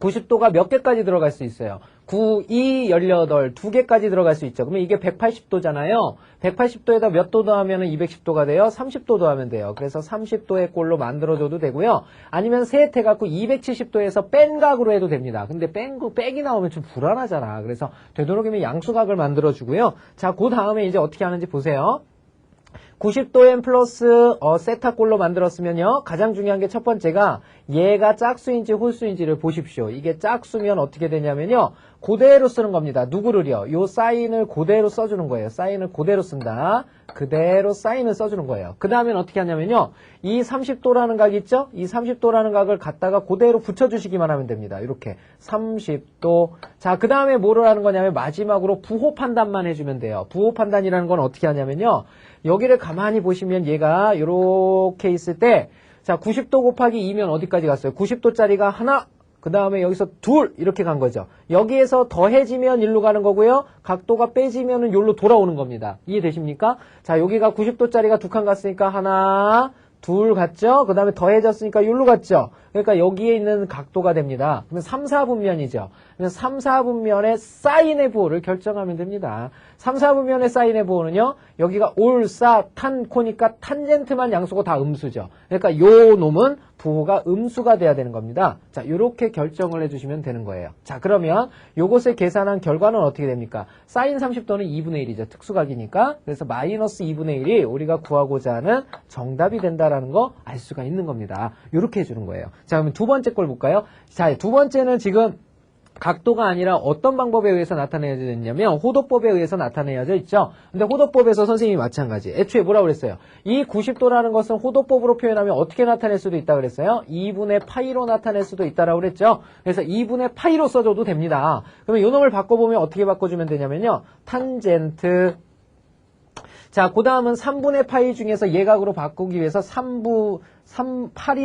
90도가 몇 개까지 들어갈 수 있어요? 9, 2, 18, 2개까지 들어갈 수 있죠. 그러면 이게 180도잖아요. 180도에다 몇 도 더하면 210도가 돼요? 30도 더하면 돼요. 그래서 30도의 꼴로 만들어줘도 되고요. 아니면 셋 해갖고 270도에서 뺀 각으로 해도 됩니다. 근데 빽이 나오면 좀 불안하잖아. 그래서 되도록이면 양수각을 만들어주고요. 자, 그 다음에 이제 어떻게 하는지 보세요. 90도엔 플러스 세타꼴로 만들었으면요. 가장 중요한 게 첫 번째가 얘가 짝수인지 홀수인지를 보십시오. 이게 짝수면 어떻게 되냐면요. 그대로 쓰는 겁니다. 누구를요? 요 사인을 그대로 써주는 거예요. 사인을 그대로 쓴다. 그대로 사인을 써주는 거예요. 그 다음엔 어떻게 하냐면요. 이 30도라는 각 있죠? 이 30도라는 각을 갖다가 그대로 붙여주시기만 하면 됩니다. 이렇게 30도. 자, 그 다음에 뭐를 하는 거냐면 마지막으로 부호 판단만 해주면 돼요. 부호 판단이라는 건 어떻게 하냐면요. 여기를 가만히 보시면 얘가 이렇게 있을 때 자, 90도 곱하기 2면 어디까지 갔어요? 90도짜리가 하나, 그 다음에 여기서 둘 이렇게 간 거죠. 여기에서 더해지면 일로 가는 거고요. 각도가 빼지면은 여기로 돌아오는 겁니다. 이해되십니까? 자, 여기가 90도짜리가 두 칸 갔으니까 하나, 둘 갔죠? 그 다음에 더해졌으니까 여기로 갔죠? 그러니까 여기에 있는 각도가 됩니다. 그러면 3, 4분면이죠. 그러면 3, 4분면의 사인의 부호를 결정하면 됩니다. 3, 4분면의 사인의 부호는요. 여기가 올, 사, 탄, 코니까 탄젠트만 양수고 다 음수죠. 그러니까 요 놈은 부호가 음수가 돼야 되는 겁니다. 자, 요렇게 결정을 해주시면 되는 거예요. 자, 그러면 요것을 계산한 결과는 어떻게 됩니까? 사인 30도는 2분의 1이죠. 특수각이니까. 그래서 마이너스 2분의 1이 우리가 구하고자 하는 정답이 된다라는 거 알 수가 있는 겁니다. 요렇게 해주는 거예요. 자, 그러면 두 번째 걸 볼까요? 자, 두 번째는 지금 각도가 아니라 어떤 방법에 의해서 나타내야지 되냐면 호도법에 의해서 나타내야져 있죠. 근데 호도법에서 선생님이 마찬가지. 애초에 뭐라고 그랬어요? 이 90도라는 것은 호도법으로 표현하면 어떻게 나타낼 수도 있다고 그랬어요? 2분의 파이로 나타낼 수도 있다라고 그랬죠. 그래서 2분의 파이로 써줘도 됩니다. 그러면 이 놈을 바꿔보면 어떻게 바꿔주면 되냐면요. 탄젠트. 자, 그 다음은 3분의 파이 중에서 예각으로 바꾸기 위해서 8이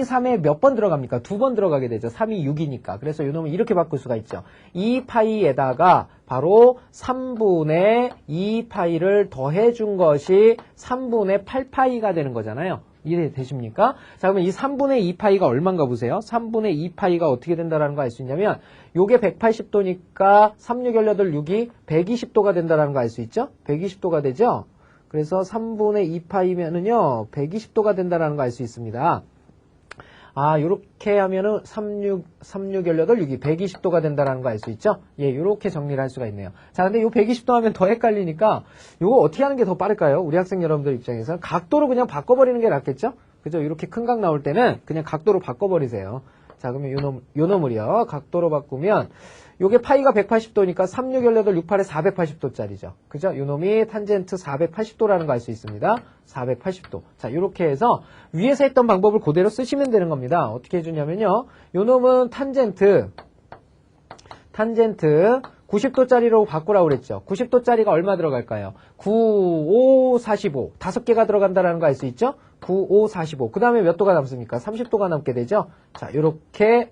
3에 몇 번 들어갑니까? 2번 들어가게 되죠. 3이 6이니까. 그래서 이놈은 이렇게 바꿀 수가 있죠. 2파이에다가 바로 3분의 2파이를 더해준 것이 3분의 8파이가 되는 거잖아요. 이해되십니까? 자, 그러면 이 3분의 2파이가 얼마인가 보세요. 3분의 2파이가 어떻게 된다는 거 알 수 있냐면 요게 180도니까 3, 6, 18, 6이 120도가 된다는 거 알 수 있죠? 120도가 되죠? 그래서 3분의 2파이면은요, 120도가 된다는 거 알 수 있습니다. 아, 요렇게 하면은 36, 18, 6이 120도가 된다는 거 알 수 있죠? 예, 요렇게 정리를 할 수가 있네요. 자, 근데 요 120도 하면 더 헷갈리니까, 요거 어떻게 하는 게 더 빠를까요? 우리 학생 여러분들 입장에서. 각도로 그냥 바꿔버리는 게 낫겠죠? 그죠? 이렇게 큰 각 나올 때는 그냥 각도로 바꿔버리세요. 자, 그러면 요 놈을요, 각도로 바꾸면, 요게 파이가 180도니까 3, 6, 18, 6, 8에 480도짜리죠. 그죠? 요 놈이 탄젠트 480도라는 거 알 수 있습니다. 480도. 자, 요렇게 해서 위에서 했던 방법을 그대로 쓰시면 되는 겁니다. 어떻게 해주냐면요. 요 놈은 탄젠트 90도짜리로 바꾸라고 그랬죠. 90도짜리가 얼마 들어갈까요? 9, 5, 45. 5개가 들어간다는 거 알 수 있죠? 9, 5, 45. 그 다음에 몇 도가 남습니까? 30도가 남게 되죠? 자, 요렇게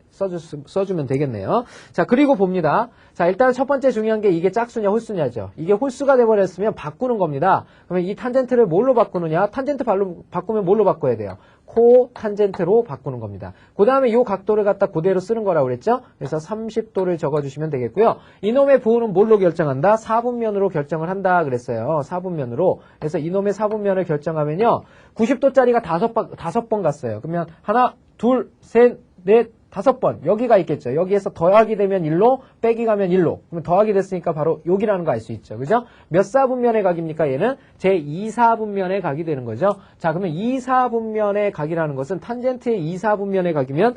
써주면 되겠네요. 자, 그리고 봅니다. 자, 일단 첫 번째 중요한 게 이게 짝수냐 홀수냐죠. 이게 홀수가 돼버렸으면 바꾸는 겁니다. 그러면 이 탄젠트를 뭘로 바꾸느냐? 탄젠트 발로 바꾸면 뭘로 바꿔야 돼요? 코탄젠트로 바꾸는 겁니다. 그 다음에 이 각도를 갖다 그대로 쓰는 거라고 그랬죠? 그래서 30도를 적어주시면 되겠고요. 이놈의 부호는 뭘로 결정한다? 4분면으로 결정을 한다 그랬어요. 4분면으로. 그래서 이놈의 4분면을 결정하면요. 90도짜리가 5번 갔어요. 그러면 하나, 둘, 셋, 넷, 5번. 여기가 있겠죠. 여기에서 더하기 되면 1로, 빼기 가면 1로. 그러면 더하기 됐으니까 바로 여기라는 거 알 수 있죠. 그죠? 몇 4분면의 각입니까? 얘는 제2사분면의 각이 되는 거죠. 자, 그러면 2사분면의 각이라는 것은 탄젠트의 2사분면의 각이면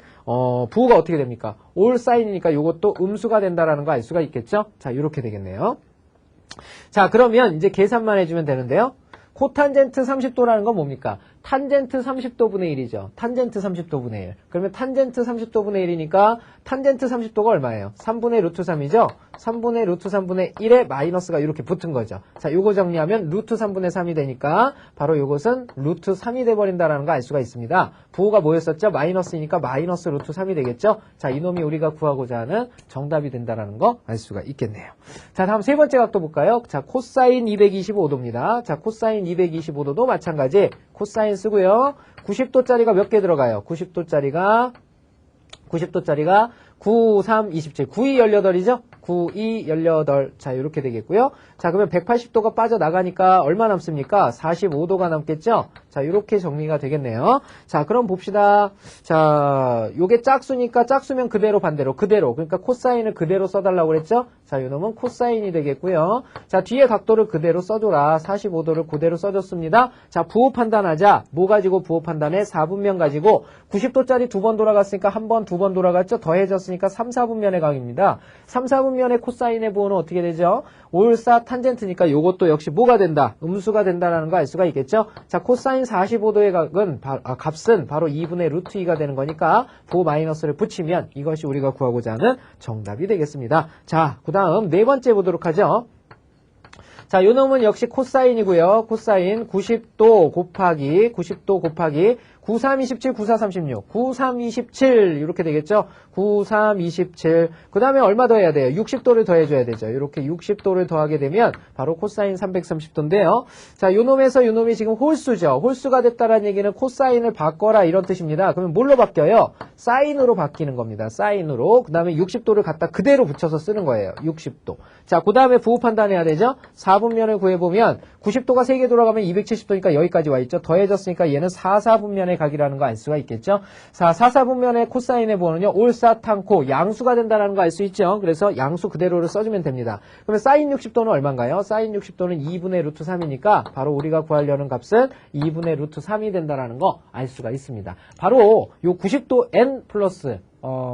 부호가 어떻게 됩니까? 올 사인이니까 이것도 음수가 된다라는 거 알 수가 있겠죠? 자, 이렇게 되겠네요. 자, 그러면 이제 계산만 해주면 되는데요. 코탄젠트 30도라는 건 뭡니까? 탄젠트 30도분의 1이죠. 탄젠트 30도분의 1. 그러면 탄젠트 30도분의 1이니까 탄젠트 30도가 얼마예요? 3분의 루트 3이죠? 3분의 루트 3분의 1에 마이너스가 이렇게 붙은 거죠. 자, 요거 정리하면 루트 3분의 3이 되니까 바로 요것은 루트 3이 돼버린다라는 거 알 수가 있습니다. 부호가 뭐였었죠? 마이너스이니까 마이너스 루트 3이 되겠죠? 자, 이놈이 우리가 구하고자 하는 정답이 된다라는 거 알 수가 있겠네요. 자, 다음 세 번째 각도 볼까요? 자, 코사인 225도입니다. 자, 코사인 225도도 마찬가지 코사인 쓰고요. 90도짜리가 몇 개 들어가요? 90도짜리가 9, 3, 27. 9, 2, 18이죠? 9, 2, 18. 자, 이렇게 되겠고요. 자, 그러면 180도가 빠져나가니까 얼마 남습니까? 45도가 남겠죠? 자, 이렇게 정리가 되겠네요. 자, 그럼 봅시다. 자, 요게 짝수니까 짝수면 그대로 반대로. 그러니까 코사인을 그대로 써달라고 그랬죠? 자, 요놈은 코사인이 되겠고요. 자, 뒤에 각도를 그대로 써줘라. 45도를 그대로 써줬습니다. 자, 부호 판단하자. 뭐 가지고 부호 판단해? 4분면 가지고 90도짜리 두 번 돌아갔으니까 한 번, 두 번 돌아갔죠? 더해졌으니까 3, 4분면의 각입니다. 3, 4분면의 코사인의 부호는 어떻게 되죠? 올사 탄젠트니까 요것도 역시 뭐가 된다? 음수가 된다라는 거 알 수가 있겠죠? 자, 코사인 45도의 값은 바로 2분의 루트 2가 되는 거니까 부호 마이너스를 붙이면 이것이 우리가 구하고자 하는 정답이 되겠습니다. 자, 그 다음 네 번째 보도록 하죠. 자, 요 놈은 역시 코사인이고요. 코사인 90도 곱하기 93, 27, 94, 36. 93, 27 이렇게 되겠죠. 93, 27. 그 다음에 얼마 더 해야 돼요? 60도를 더해줘야 되죠. 이렇게 60도를 더하게 되면 바로 코사인 330도인데요. 자, 요 놈에서 요 놈이 지금 홀수죠. 홀수가 됐다라는 얘기는 코사인을 바꿔라 이런 뜻입니다. 그러면 뭘로 바뀌어요? 사인으로 바뀌는 겁니다. 사인으로. 그 다음에 60도를 갖다 그대로 붙여서 쓰는 거예요. 60도. 자, 그 다음에 부호 판단해야 되죠. 4분면을 구해보면 90도가 3개 돌아가면 270도니까 여기까지 와 있죠. 더해졌으니까 얘는 4, 4분면의 각이라는 거 알 수가 있겠죠. 자, 4, 4분면의 코사인의 부호는요. 올사탕코 양수가 된다는 거 알 수 있죠. 그래서 양수 그대로를 써주면 됩니다. 그러면 사인 60도는 얼마인가요? 사인 60도는 2분의 루트 3이니까 바로 우리가 구하려는 값은 2분의 루트 3이 된다는 거 알 수가 있습니다. 바로 요 90도 n 플러스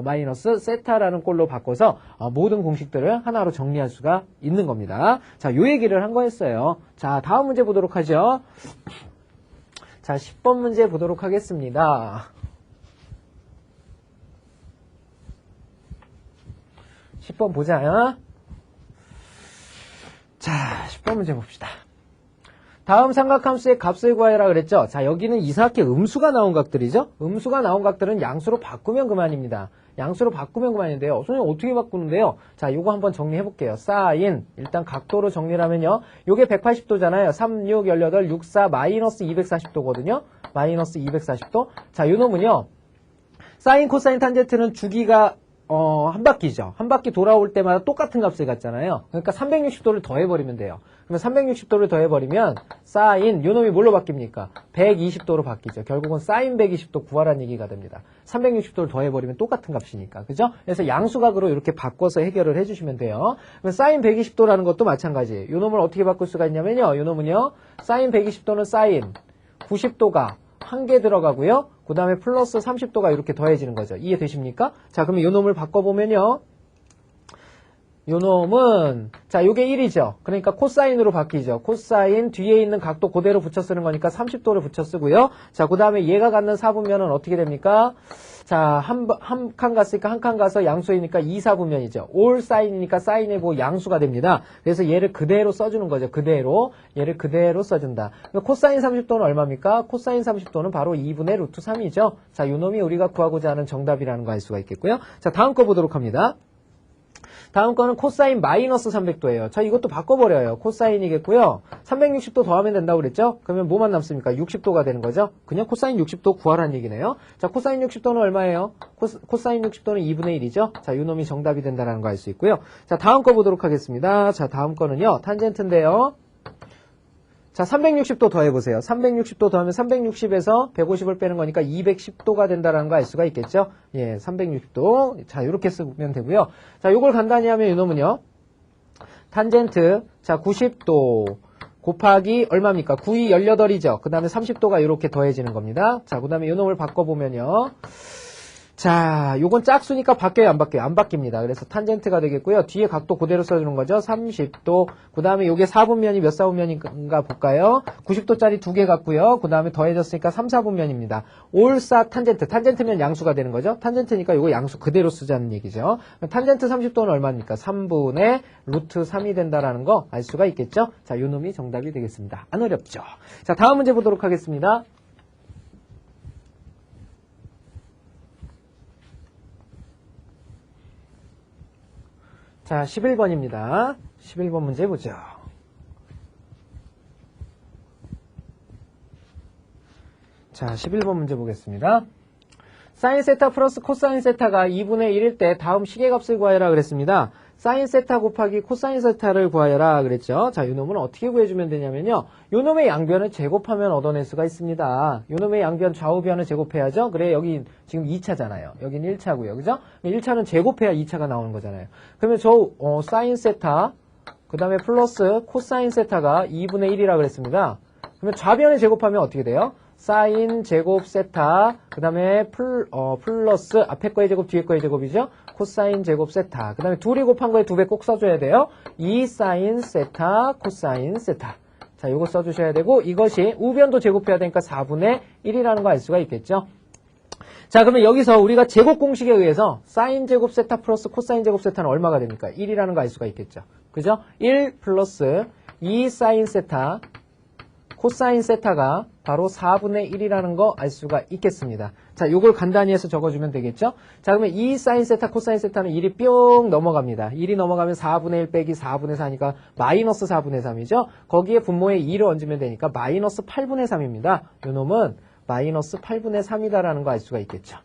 마이너스 세타라는 꼴로 바꿔서 모든 공식들을 하나로 정리할 수가 있는 겁니다. 자, 요 얘기를 한 거였어요. 자, 다음 문제 보도록 하죠. 자, 10번 문제 보도록 하겠습니다. 10번 보자. 자, 10번 문제 봅시다. 다음 삼각함수의 값을 구하라 그랬죠. 자, 여기는 이상하게 음수가 나온 각들이죠. 음수가 나온 각들은 양수로 바꾸면 그만입니다. 양수로 바꾸면 그만인데요. 선생님 어떻게 바꾸는데요? 자, 요거 한번 정리해 볼게요. 사인 일단 각도로 정리를 하면요. 요게 180도잖아요. 3, 6, 18, 6, 4 마이너스 240도거든요. 마이너스 240도. 자, 요 놈은요. 사인, 코사인, 탄젠트는 주기가 한 바퀴죠. 한 바퀴 돌아올 때마다 똑같은 값을 갖잖아요. 그러니까 360도를 더해버리면 돼요. 그러면 360도를 더해버리면 사인, 요놈이 뭘로 바뀝니까? 120도로 바뀌죠. 결국은 사인 120도 구하라는 얘기가 됩니다. 360도를 더해버리면 똑같은 값이니까. 그죠? 그래서 양수각으로 이렇게 바꿔서 해결을 해주시면 돼요. 그럼 사인 120도라는 것도 마찬가지. 요놈을 어떻게 바꿀 수가 있냐면요. 요놈은요. 사인 120도는 사인 90도가 한 개 들어가고요. 그 다음에 플러스 30도가 이렇게 더해지는 거죠. 이해되십니까? 자, 그러면 요 놈을 바꿔보면요. 요 놈은 자, 요게 1이죠. 그러니까 코사인으로 바뀌죠. 코사인 뒤에 있는 각도 그대로 붙여 쓰는 거니까 30도를 붙여 쓰고요. 자, 그 다음에 얘가 갖는 4분면은 어떻게 됩니까? 자, 한 칸 갔으니까 한 칸 가서 양수이니까 2, 4분면이죠. 올 사인이니까 사인의 뭐 양수가 됩니다. 그래서 얘를 그대로 써주는 거죠. 그대로. 얘를 그대로 써준다. 코사인 30도는 얼마입니까? 코사인 30도는 바로 2분의 루트 3이죠. 자, 요 놈이 우리가 구하고자 하는 정답이라는 거 알 수가 있겠고요. 자, 다음 거 보도록 합니다. 다음 거는 코사인 마이너스 300도예요. 자, 이것도 바꿔버려요. 코사인이겠고요. 360도 더하면 된다고 그랬죠? 그러면 뭐만 남습니까? 60도가 되는 거죠? 그냥 코사인 60도 구하라는 얘기네요. 자, 코사인 60도는 얼마예요? 코사인 60도는 2분의 1이죠? 자, 요 놈이 정답이 된다는 거 알 수 있고요. 자, 다음 거 보도록 하겠습니다. 자, 다음 거는요. 탄젠트인데요. 자, 360도 더해보세요. 360도 더하면 360에서 150을 빼는 거니까 210도가 된다는 거 알 수가 있겠죠? 예, 360도. 자, 이렇게 쓰면 되고요. 자, 요걸 간단히 하면 이놈은요. 탄젠트. 자, 90도 곱하기 얼마입니까? 9, 2, 18이죠. 그 다음에 30도가 이렇게 더해지는 겁니다. 자, 그 다음에 요놈을 바꿔보면요. 자, 요건 짝수니까 바뀌어요, 안 바뀌어요? 안 바뀝니다. 그래서 탄젠트가 되겠고요. 뒤에 각도 그대로 써주는 거죠. 30도. 그 다음에 요게 4분면이 몇 4분면인가 볼까요? 90도짜리 2개 같고요. 그 다음에 더해졌으니까 3, 4분면입니다. 올사 탄젠트. 탄젠트면 양수가 되는 거죠. 탄젠트니까 요거 양수 그대로 쓰자는 얘기죠. 탄젠트 30도는 얼마입니까? 3분의 루트 3이 된다라는 거 알 수가 있겠죠? 자, 요 놈이 정답이 되겠습니다. 안 어렵죠? 자, 다음 문제 보도록 하겠습니다. 자, 11번입니다. 11번 문제 보죠. 자, 11번 문제 보겠습니다. 사인 세타 플러스 코사인 세타가 2분의 1일 때 다음 시계값을 구하여라 그랬습니다. 사인 세타 곱하기 코사인 세타를 구하여라 그랬죠. 자, 이 놈은 어떻게 구해주면 되냐면요. 요 놈의 양변을 제곱하면 얻어낼 수가 있습니다. 요 놈의 양변 좌우변을 제곱해야죠. 그래, 여기 지금 2차잖아요. 여긴 1차고요. 그죠? 1차는 제곱해야 2차가 나오는 거잖아요. 그러면 사인 세타, 그 다음에 플러스 코사인 세타가 2분의 1이라 그랬습니다. 그러면 좌변을 제곱하면 어떻게 돼요? 사인 제곱 세타, 그 다음에 플러스 앞에 거의 제곱, 뒤에 거의 제곱이죠? 코사인 제곱 세타. 그 다음에 둘이 곱한 거에 2배 꼭 써줘야 돼요. 2 사인 세타, 코사인 세타. 자, 요거 써주셔야 되고, 이것이 우변도 제곱해야 되니까 4분의 1이라는 거 알 수가 있겠죠? 자, 그러면 여기서 우리가 제곱 공식에 의해서 사인 제곱 세타 플러스 코사인 제곱 세타는 얼마가 됩니까? 1이라는 거 알 수가 있겠죠? 그죠? 1 플러스 2 사인 세타, 코사인 세타가 바로 4분의 1이라는 거 알 수가 있겠습니다. 자, 요걸 간단히 해서 적어주면 되겠죠? 자, 그러면 2 사인 세타, 코사인 세타는 1이 뿅 넘어갑니다. 1이 넘어가면 4분의 1 빼기 4분의 4니까 마이너스 4분의 3이죠? 거기에 분모에 2를 얹으면 되니까 마이너스 8분의 3입니다. 요 놈은 마이너스 8분의 3이다라는 거 알 수가 있겠죠?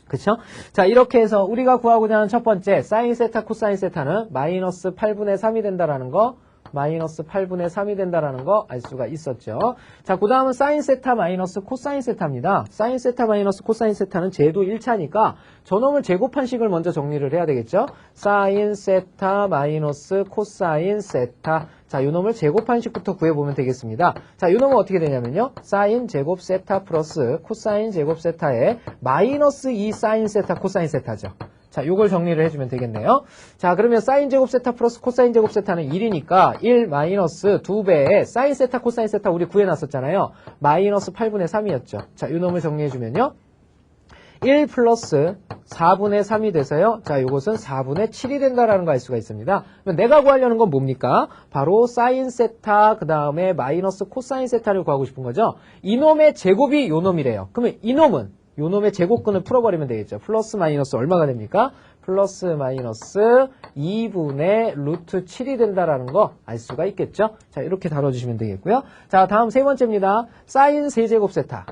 그쵸? 자, 이렇게 해서 우리가 구하고자 하는 첫 번째 사인 세타, 코사인 세타는 마이너스 8분의 3이 된다라는 거, 마이너스 8분의 3이 된다라는 거 알 수가 있었죠. 자, 그 다음은 사인 세타 마이너스 코사인 세타입니다. 사인 세타 마이너스 코사인 세타는 제도 1차니까 저놈을 제곱한 식을 먼저 정리를 해야 되겠죠. 사인 세타 마이너스 코사인 세타. 자, 요 놈을 제곱한 식부터 구해보면 되겠습니다. 자, 요 놈은 어떻게 되냐면요. 사인 제곱 세타 플러스 코사인 제곱 세타에 마이너스 2 사인 세타 코사인 세타죠. 자, 요걸 정리를 해주면 되겠네요. 자, 그러면 사인 제곱 세타 플러스 코사인 제곱 세타는 1이니까 1 마이너스 2배의 사인 세타 코사인 세타 우리 구해놨었잖아요. 마이너스 8분의 3이었죠. 자, 요 놈을 정리해주면요. 1 플러스 4분의 3이 돼서요. 자, 요것은 4분의 7이 된다라는 거 알 수가 있습니다. 그럼 내가 구하려는 건 뭡니까? 바로 사인 세타, 그 다음에 마이너스 코사인 세타를 구하고 싶은 거죠. 이놈의 제곱이 요 놈이래요. 그러면 이놈은 요 놈의 제곱근을 풀어버리면 되겠죠. 플러스 마이너스 얼마가 됩니까? 플러스 마이너스 2분의 루트 7이 된다라는 거 알 수가 있겠죠. 자, 이렇게 다뤄주시면 되겠고요. 자, 다음 세 번째입니다. 사인 세제곱 세타.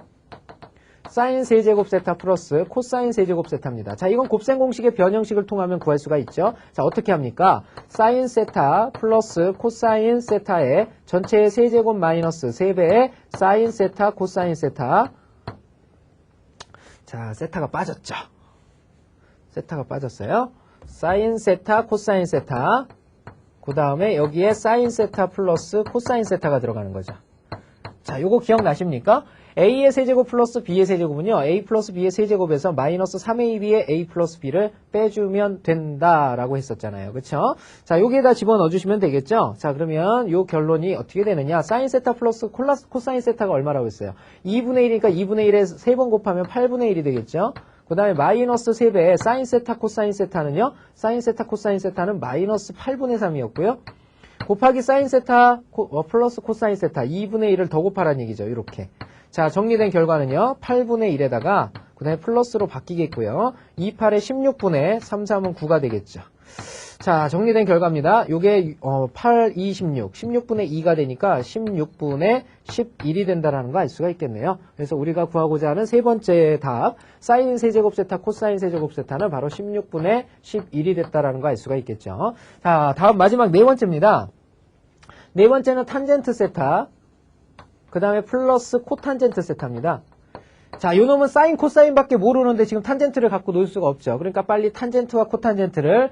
사인 세제곱 세타 플러스 코사인 세제곱 세타입니다. 자, 이건 곱셈 공식의 변형식을 통하면 구할 수가 있죠. 자, 어떻게 합니까? 사인 세타 플러스 코사인 세타의 전체의 세제곱 마이너스 3배의 사인 세타 코사인 세타. 자, 세타가 빠졌죠. 세타가 빠졌어요. 사인 세타, 코사인 세타. 그 다음에 여기에 사인 세타 플러스 코사인 세타가 들어가는 거죠. 자, 요거 기억나십니까? A의 세제곱 플러스 B의 세제곱은요. A 플러스 B의 세제곱에서 마이너스 3AB의 A 플러스 B를 빼주면 된다라고 했었잖아요. 그쵸? 자, 여기에다 집어넣어주시면 되겠죠? 자, 그러면 요 결론이 어떻게 되느냐. 사인 세타 플러스 코사인 세타가 얼마라고 했어요? 2분의 1이니까 2분의 1에 3번 곱하면 8분의 1이 되겠죠? 그 다음에 마이너스 3배의 사인 세타 코사인 세타는요. 사인 세타 코사인 세타는 마이너스 8분의 3이었고요. 곱하기 사인 세타 플러스 코사인 세타 2분의 1을 더 곱하라는 얘기죠. 이렇게. 자, 정리된 결과는요. 8분의 1에다가 그 다음에 플러스로 바뀌겠고요. 2, 8에 16분의 3, 3은 9가 되겠죠. 자, 정리된 결과입니다. 요게 8, 2, 16. 16분의 2가 되니까 16분의 11이 된다는 거 알 수가 있겠네요. 그래서 우리가 구하고자 하는 세 번째 답 사인 세제곱 세타 코사인 세제곱 세타는 바로 16분의 11이 됐다는 거 알 수가 있겠죠. 자, 다음 마지막 네 번째입니다. 네 번째는 탄젠트 세타 그 다음에 플러스 코탄젠트 세타입니다. 자, 요 놈은 사인, 코사인밖에 모르는데 지금 탄젠트를 갖고 놀 수가 없죠. 그러니까 빨리 탄젠트와 코탄젠트를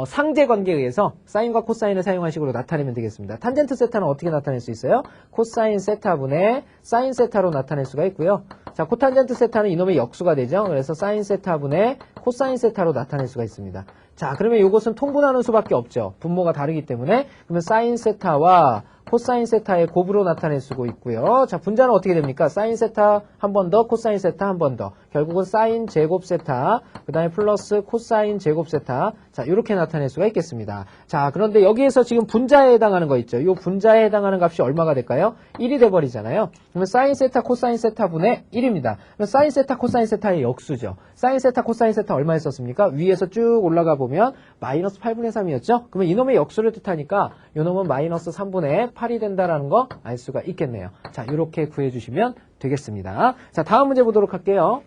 상제 관계에 의해서 사인과 코사인을 사용한 식으로 나타내면 되겠습니다. 탄젠트 세타는 어떻게 나타낼 수 있어요? 코사인 세타분의 사인 세타로 나타낼 수가 있고요. 자, 코탄젠트 세타는 이놈의 역수가 되죠. 그래서 사인 세타분의 코사인 세타로 나타낼 수가 있습니다. 자, 그러면 이것은 통분하는 수밖에 없죠. 분모가 다르기 때문에. 그러면 사인 세타와 코사인 세타의 곱으로 나타낼 수가 있고요. 자, 분자는 어떻게 됩니까? 사인 세타 한 번 더, 코사인 세타 한 번 더. 결국은 사인 제곱 세타, 그 다음에 플러스 코사인 제곱 세타. 자, 이렇게 나타낼 수가 있겠습니다. 자, 그런데 여기에서 지금 분자에 해당하는 거 있죠. 이 분자에 해당하는 값이 얼마가 될까요? 1이 돼버리잖아요. 그러면 사인 세타, 코사인 세타 분의 1입니다. 그러면 사인 세타, 코사인 세타의 역수죠. 사인 세타, 코사인 세타 얼마 했었습니까? 위에서 쭉 올라가 보면 마이너스 8분의 3이었죠? 그러면 이놈의 역수를 뜻하니까 이놈은 마이너스 3분의 8이 된다라는 거 알 수가 있겠네요. 자, 이렇게 구해주시면 되겠습니다. 자, 다음 문제 보도록 할게요.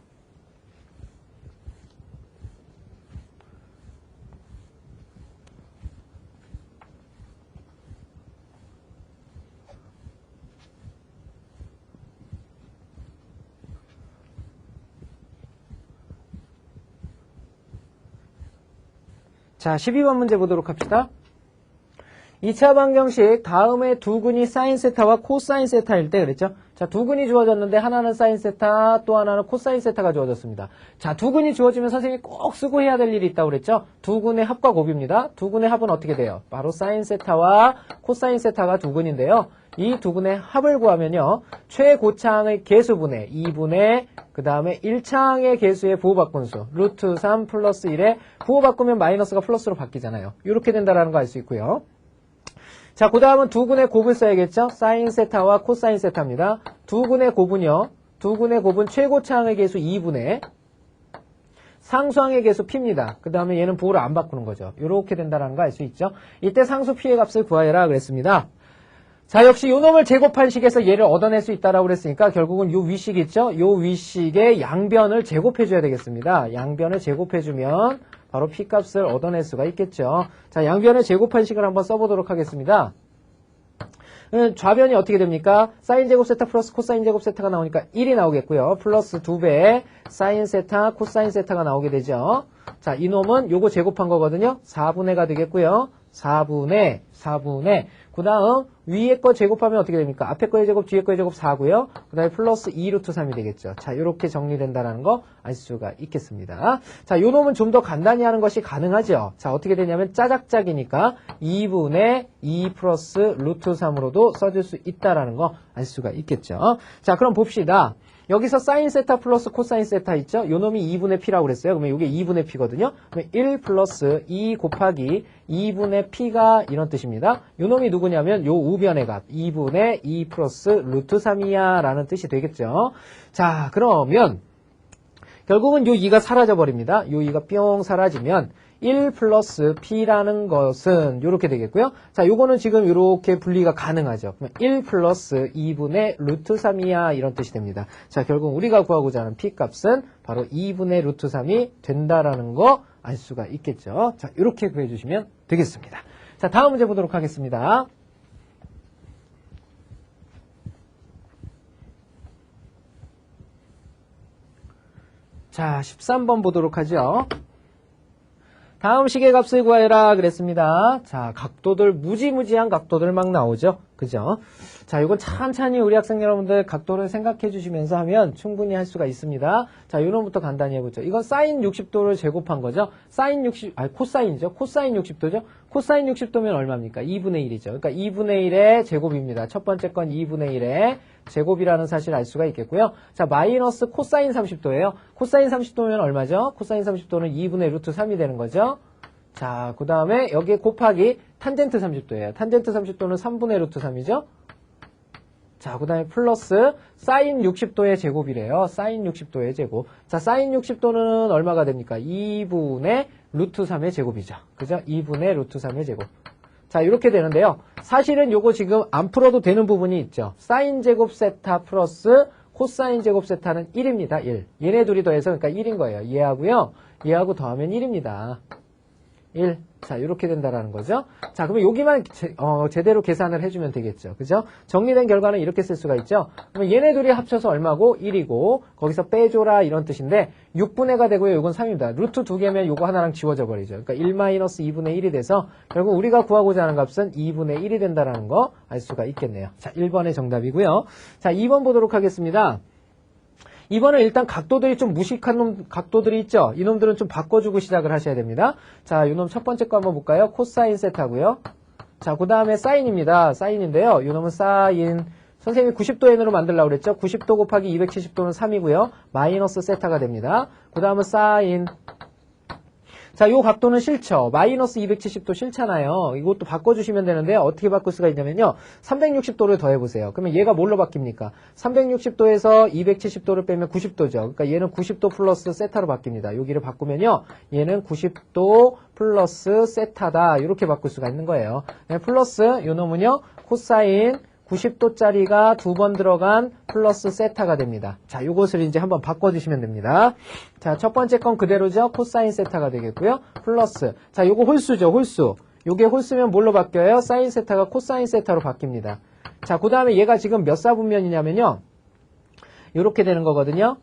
자, 12번 문제 보도록 합시다. 2차 방정식 다음에 두 근이 사인 세타와 코사인 세타일 때 그랬죠? 자, 두 근이 주어졌는데 하나는 사인 세타 또 하나는 코사인 세타가 주어졌습니다. 자, 두 근이 주어지면 선생님이 꼭 쓰고 해야 될 일이 있다고 그랬죠? 두 근의 합과 곱입니다. 두 근의 합은 어떻게 돼요? 바로 사인 세타와 코사인 세타가 두 근인데요. 이 두 근의 합을 구하면요. 최고차항의 개수분의 2분의 그 다음에 1차항의 개수의 부호바꾼수 루트 3 플러스 1에 부호 바꾸면 마이너스가 플러스로 바뀌잖아요. 이렇게 된다라는 거 알 수 있고요. 자, 그 다음은 두 근의 곱을 써야겠죠? 사인 세타와 코사인 세타입니다. 두 근의 곱은요. 두 근의 곱은 최고차항의 개수 2분의 상수항의 개수 p입니다. 그 다음에 얘는 부호를 안 바꾸는 거죠. 이렇게 된다는 거 알 수 있죠? 이때 상수 p의 값을 구하여라 그랬습니다. 자, 역시 요 놈을 제곱한 식에서 얘를 얻어낼 수 있다라고 그랬으니까 결국은 요 위식 있죠? 요 위식의 양변을 제곱해줘야 되겠습니다. 양변을 제곱해주면 바로 p값을 얻어낼 수가 있겠죠. 자, 양변을 제곱한 식을 한번 써보도록 하겠습니다. 좌변이 어떻게 됩니까? 사인 제곱 세타 플러스 코사인 제곱 세타가 나오니까 1이 나오겠고요. 플러스 2배 사인 세타 코사인 세타가 나오게 되죠. 자, 이놈은 요거 제곱한 거거든요. 4분의가 되겠고요. 4분의 그 다음 위에 거 제곱하면 어떻게 됩니까? 앞에 거의 제곱 뒤에 거의 제곱 4고요. 그 다음에 플러스 2루트 3이 되겠죠. 자, 이렇게 정리된다는 거 알 수가 있겠습니다. 자, 요 놈은 좀 더 간단히 하는 것이 가능하죠. 자, 어떻게 되냐면 짜작짝이니까 2분의 2 플러스 루트 3으로도 써줄 수 있다라는 거 알 수가 있겠죠. 자, 그럼 봅시다. 여기서 사인 세타 플러스 코사인 세타 있죠? 요 놈이 2분의 p라고 그랬어요. 그러면 이게 2분의 p거든요. 그러면 1 플러스 2 곱하기 2분의 p가 이런 뜻입니다. 요 놈이 누구냐면 요 우변의 값 2분의 2 플러스 루트 3이야 라는 뜻이 되겠죠. 자, 그러면 결국은 요 2가 사라져버립니다. 요 2가 뿅 사라지면 1 플러스 p라는 것은 요렇게 되겠고요. 자, 요거는 지금 요렇게 분리가 가능하죠. 그러면 1 플러스 2분의 루트 3이야 이런 뜻이 됩니다. 자, 결국 우리가 구하고자 하는 p 값은 바로 2분의 루트 3이 된다라는 거 알 수가 있겠죠. 자, 요렇게 구해주시면 되겠습니다. 자, 다음 문제 보도록 하겠습니다. 자, 13번 보도록 하죠. 다음 식의 값을 구하여라 그랬습니다. 자, 각도들 무지무지한 각도들 막 나오죠. 그죠? 자, 이건 찬찬히 우리 학생 여러분들 각도를 생각해 주시면서 하면 충분히 할 수가 있습니다. 자, 요놈부터 간단히 해보죠. 이건 사인 60도를 제곱한 거죠. 코사인이죠. 코사인 60도죠. 코사인 60도면 얼마입니까? 2분의 1이죠. 그러니까 2분의 1의 제곱입니다. 첫 번째 건 2분의 1의 제곱이라는 사실을 알 수가 있겠고요. 자, 마이너스 코사인 30도예요. 코사인 30도면 얼마죠? 코사인 30도는 2분의 루트 3이 되는 거죠. 자, 그 다음에 여기에 곱하기 탄젠트 30도예요. 탄젠트 30도는 3분의 루트 3이죠. 자, 그 다음에 플러스 사인 60도의 제곱이래요. 사인 60도의 제곱. 자, 사인 60도는 얼마가 됩니까? 2분의 루트 3의 제곱이죠. 그죠? 2분의 루트 3의 제곱. 자, 이렇게 되는데요. 사실은 요거 지금 안 풀어도 되는 부분이 있죠. 사인 제곱 세타 플러스 코사인 제곱 세타는 1입니다. 1. 얘네 둘이 더해서 그러니까 1인 거예요. 얘하고요. 얘하고 더하면 1입니다. 1. 자, 이렇게 된다라는 거죠. 자, 그러면 여기만 제대로 계산을 해주면 되겠죠. 그죠? 정리된 결과는 이렇게 쓸 수가 있죠. 그러면 얘네 둘이 합쳐서 얼마고? 1이고, 거기서 빼줘라 이런 뜻인데, 6분의가 되고요. 이건 3입니다. 루트 2개면 요거 하나랑 지워져 버리죠. 그러니까 1-2분의 1이 돼서, 결국 우리가 구하고자 하는 값은 2분의 1이 된다라는 거 알 수가 있겠네요. 자, 1번의 정답이고요. 자, 2번 보도록 하겠습니다. 이번은 일단 각도들이 좀 무식한 각도들이 있죠. 이놈들은 좀 바꿔주고 시작을 하셔야 됩니다. 자, 이놈 첫 번째 거 한번 볼까요? 코사인 세타고요. 자, 그 다음에 사인입니다. 사인인데요. 이놈은 사인. 선생님이 90도 n으로 만들려고 그랬죠. 90도 곱하기 270도는 3이고요. 마이너스 세타가 됩니다. 그 다음은 사인. 자, 요 각도는 싫죠. 마이너스 270도 싫잖아요. 이것도 바꿔주시면 되는데 어떻게 바꿀 수가 있냐면요. 360도를 더해보세요. 그러면 얘가 뭘로 바뀝니까? 360도에서 270도를 빼면 90도죠. 그러니까 얘는 90도 플러스 세타로 바뀝니다. 여기를 바꾸면요. 얘는 90도 플러스 세타다. 이렇게 바꿀 수가 있는 거예요. 플러스 요 놈은요. 코사인 90도짜리가 2번 들어간 플러스 세타가 됩니다. 자, 요것을 이제 한번 바꿔주시면 됩니다. 자, 첫 번째 건 그대로죠. 코사인 세타가 되겠고요. 플러스. 자, 요거 홀수죠. 홀수. 요게 홀수면 뭘로 바뀌어요? 사인 세타가 코사인 세타로 바뀝니다. 자, 그 다음에 얘가 지금 몇 사분면이냐면요. 요렇게 되는 거거든요.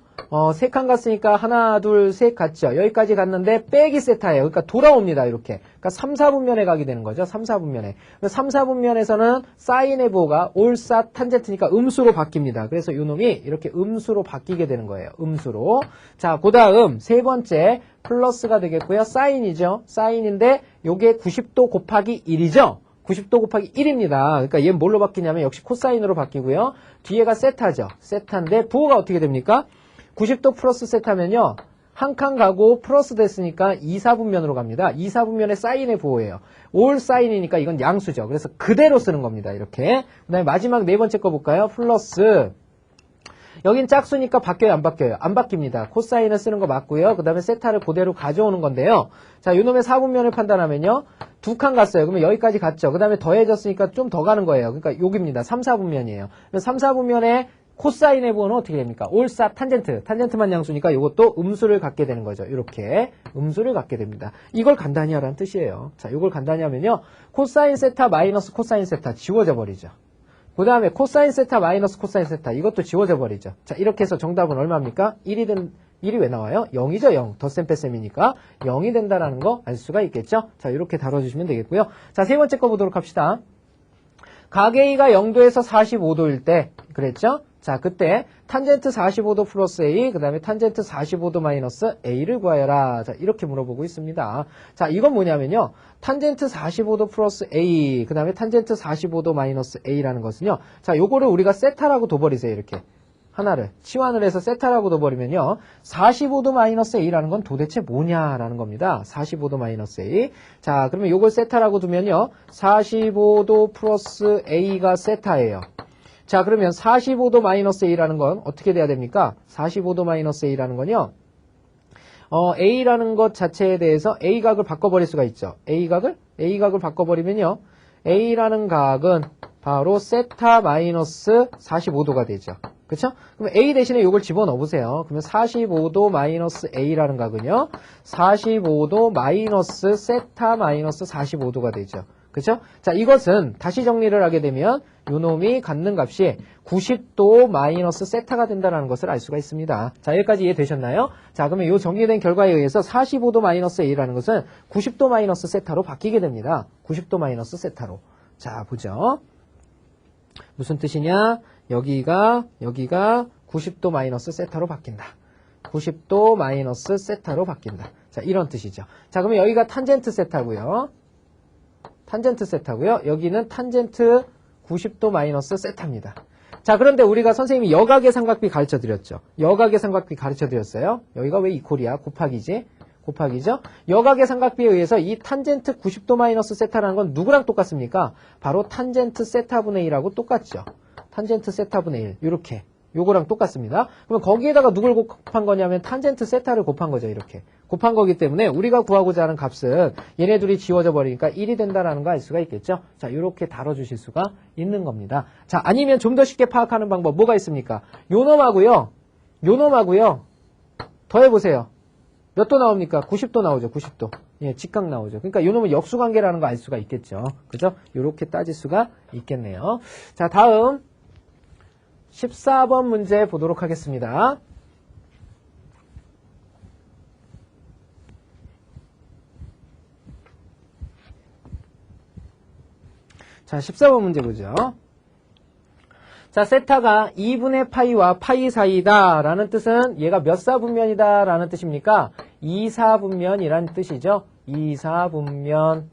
세 칸 갔으니까 하나, 둘, 셋 갔죠. 여기까지 갔는데 빼기 세타예요. 그러니까 돌아옵니다. 이렇게. 그러니까 3, 4분면에 가게 되는 거죠. 3, 4분면에. 3, 4분면에서는 사인의 부호가 올사 탄젠트니까 음수로 바뀝니다. 그래서 요 놈이 이렇게 음수로 바뀌게 되는 거예요. 음수로. 자, 그 다음 세 번째 플러스가 되겠고요. 사인이죠. 사인인데 요게 90도 곱하기 1이죠. 90도 곱하기 1입니다. 그러니까 얘는 뭘로 바뀌냐면 역시 코사인으로 바뀌고요. 뒤에가 세타죠. 세타인데 부호가 어떻게 됩니까? 90도 플러스 세타면요. 한 칸 가고 플러스 됐으니까 2, 4분면으로 갑니다. 2, 4분면의 사인의 부호예요. 올 사인이니까 이건 양수죠. 그래서 그대로 쓰는 겁니다. 이렇게. 그 다음에 마지막 네 번째 거 볼까요? 플러스. 여긴 짝수니까 바뀌어요? 안 바뀌어요? 안 바뀝니다. 코사인을 쓰는 거 맞고요. 그 다음에 세타를 그대로 가져오는 건데요. 자, 요놈의 4분면을 판단하면요. 두 칸 갔어요. 그러면 여기까지 갔죠. 그 다음에 더해졌으니까 좀 더 가는 거예요. 그러니까 여기입니다. 3, 4분면이에요. 3, 4분면에 코사인의 부호는 어떻게 됩니까? 올사 탄젠트. 탄젠트만 양수니까 이것도 음수를 갖게 되는 거죠. 이렇게 음수를 갖게 됩니다. 이걸 간단히 하라는 뜻이에요. 자, 이걸 간단히 하면요. 코사인 세타 마이너스 코사인 세타 지워져 버리죠. 그 다음에 코사인 세타 마이너스 코사인 세타 이것도 지워져 버리죠. 자, 이렇게 해서 정답은 얼마입니까? 1이 왜 나와요? 0이죠. 0. 덧셈 뺄셈이니까 0이 된다라는 거 알 수가 있겠죠. 자, 이렇게 다뤄주시면 되겠고요. 자, 세 번째 거 보도록 합시다. 각 A가 0도에서 45도일 때 그랬죠? 자, 그때 탄젠트 45도 플러스 A, 그 다음에 탄젠트 45도 마이너스 A를 구하여라. 자, 이렇게 물어보고 있습니다. 자, 이건 뭐냐면요. 탄젠트 45도 플러스 A, 그 다음에 탄젠트 45도 마이너스 A라는 것은요. 자, 요거를 우리가 세타라고 둬버리세요. 이렇게. 하나를 치환을 해서 세타라고 둬버리면요. 45도 마이너스 A라는 건 도대체 뭐냐라는 겁니다. 45도 마이너스 A. 자, 그러면 요걸 세타라고 두면요. 45도 플러스 A가 세타예요. 자, 그러면 45도 마이너스 A라는 건 어떻게 돼야 됩니까? 45도 마이너스 A라는 건요. A라는 것 자체에 대해서 A각을 바꿔버릴 수가 있죠. A각을 바꿔버리면요. A라는 각은 바로 세타 마이너스 45도가 되죠. 그쵸? 그러면 A 대신에 이걸 집어넣어 보세요. 그러면 45도 마이너스 A라는 각은요. 45도 마이너스 세타 마이너스 45도가 되죠. 그쵸? 자, 이것은 다시 정리를 하게 되면 요놈이 갖는 값이 90도 마이너스 세타가 된다는 것을 알 수가 있습니다. 자, 여기까지 이해되셨나요? 자, 그러면 이 정리된 결과에 의해서 45도 마이너스 A라는 것은 90도 마이너스 세타로 바뀌게 됩니다. 90도 마이너스 세타로. 자, 보죠. 무슨 뜻이냐? 여기가 90도 마이너스 세타로 바뀐다. 90도 마이너스 세타로 바뀐다. 자, 이런 뜻이죠. 자, 그러면 여기가 탄젠트 세타고요. 여기는 탄젠트 90도 마이너스 세타입니다. 자, 그런데 우리가 선생님이 여각의 삼각비 가르쳐드렸죠. 여각의 삼각비 가르쳐드렸어요. 여기가 왜 이퀄이야? 곱하기죠. 여각의 삼각비에 의해서 이 탄젠트 90도 마이너스 세타라는 건 누구랑 똑같습니까? 바로 탄젠트 세타분의 1하고 똑같죠. 탄젠트 세타분의 1. 이렇게. 요거랑 똑같습니다. 그러면 거기에다가 누굴 곱한 거냐면 탄젠트 세타를 곱한 거죠. 이렇게. 곱한 거기 때문에 우리가 구하고자 하는 값은 얘네 둘이 지워져 버리니까 1이 된다라는 거 알 수가 있겠죠. 자, 이렇게 다뤄주실 수가 있는 겁니다. 자, 아니면 좀 더 쉽게 파악하는 방법 뭐가 있습니까? 요놈하고요. 더해보세요. 몇 도 나옵니까? 90도 나오죠. 90도. 예, 직각 나오죠. 그러니까 요놈은 역수관계라는 거 알 수가 있겠죠. 그죠? 요렇게 따질 수가 있겠네요. 자, 다음 14번 문제 보도록 하겠습니다. 자, 14번 문제 보죠. 자, 세타가 2분의 파이와 파이 사이다 라는 뜻은 얘가 몇 사분면이다 라는 뜻입니까? 2사분면이란 뜻이죠. 2사분면.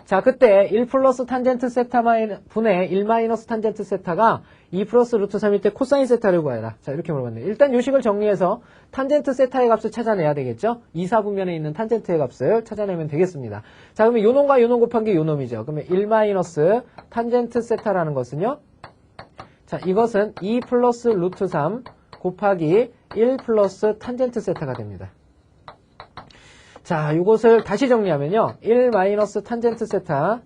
자, 그때 1 플러스 탄젠트 세타 분의 1 마이너스 탄젠트 세타가 2 플러스 루트 3일 때 코사인 세타를 구하라. 자, 이렇게 물어봤네요. 일단 요식을 정리해서 탄젠트 세타의 값을 찾아내야 되겠죠? 2사분면에 있는 탄젠트의 값을 찾아내면 되겠습니다. 자, 그러면 요놈과 요놈 곱한 게 요놈이죠. 그러면 1 마이너스 탄젠트 세타라는 것은요? 자, 이것은 2 플러스 루트 3 곱하기 1 플러스 탄젠트 세타가 됩니다. 자, 이것을 다시 정리하면요. 1 마이너스 탄젠트 세타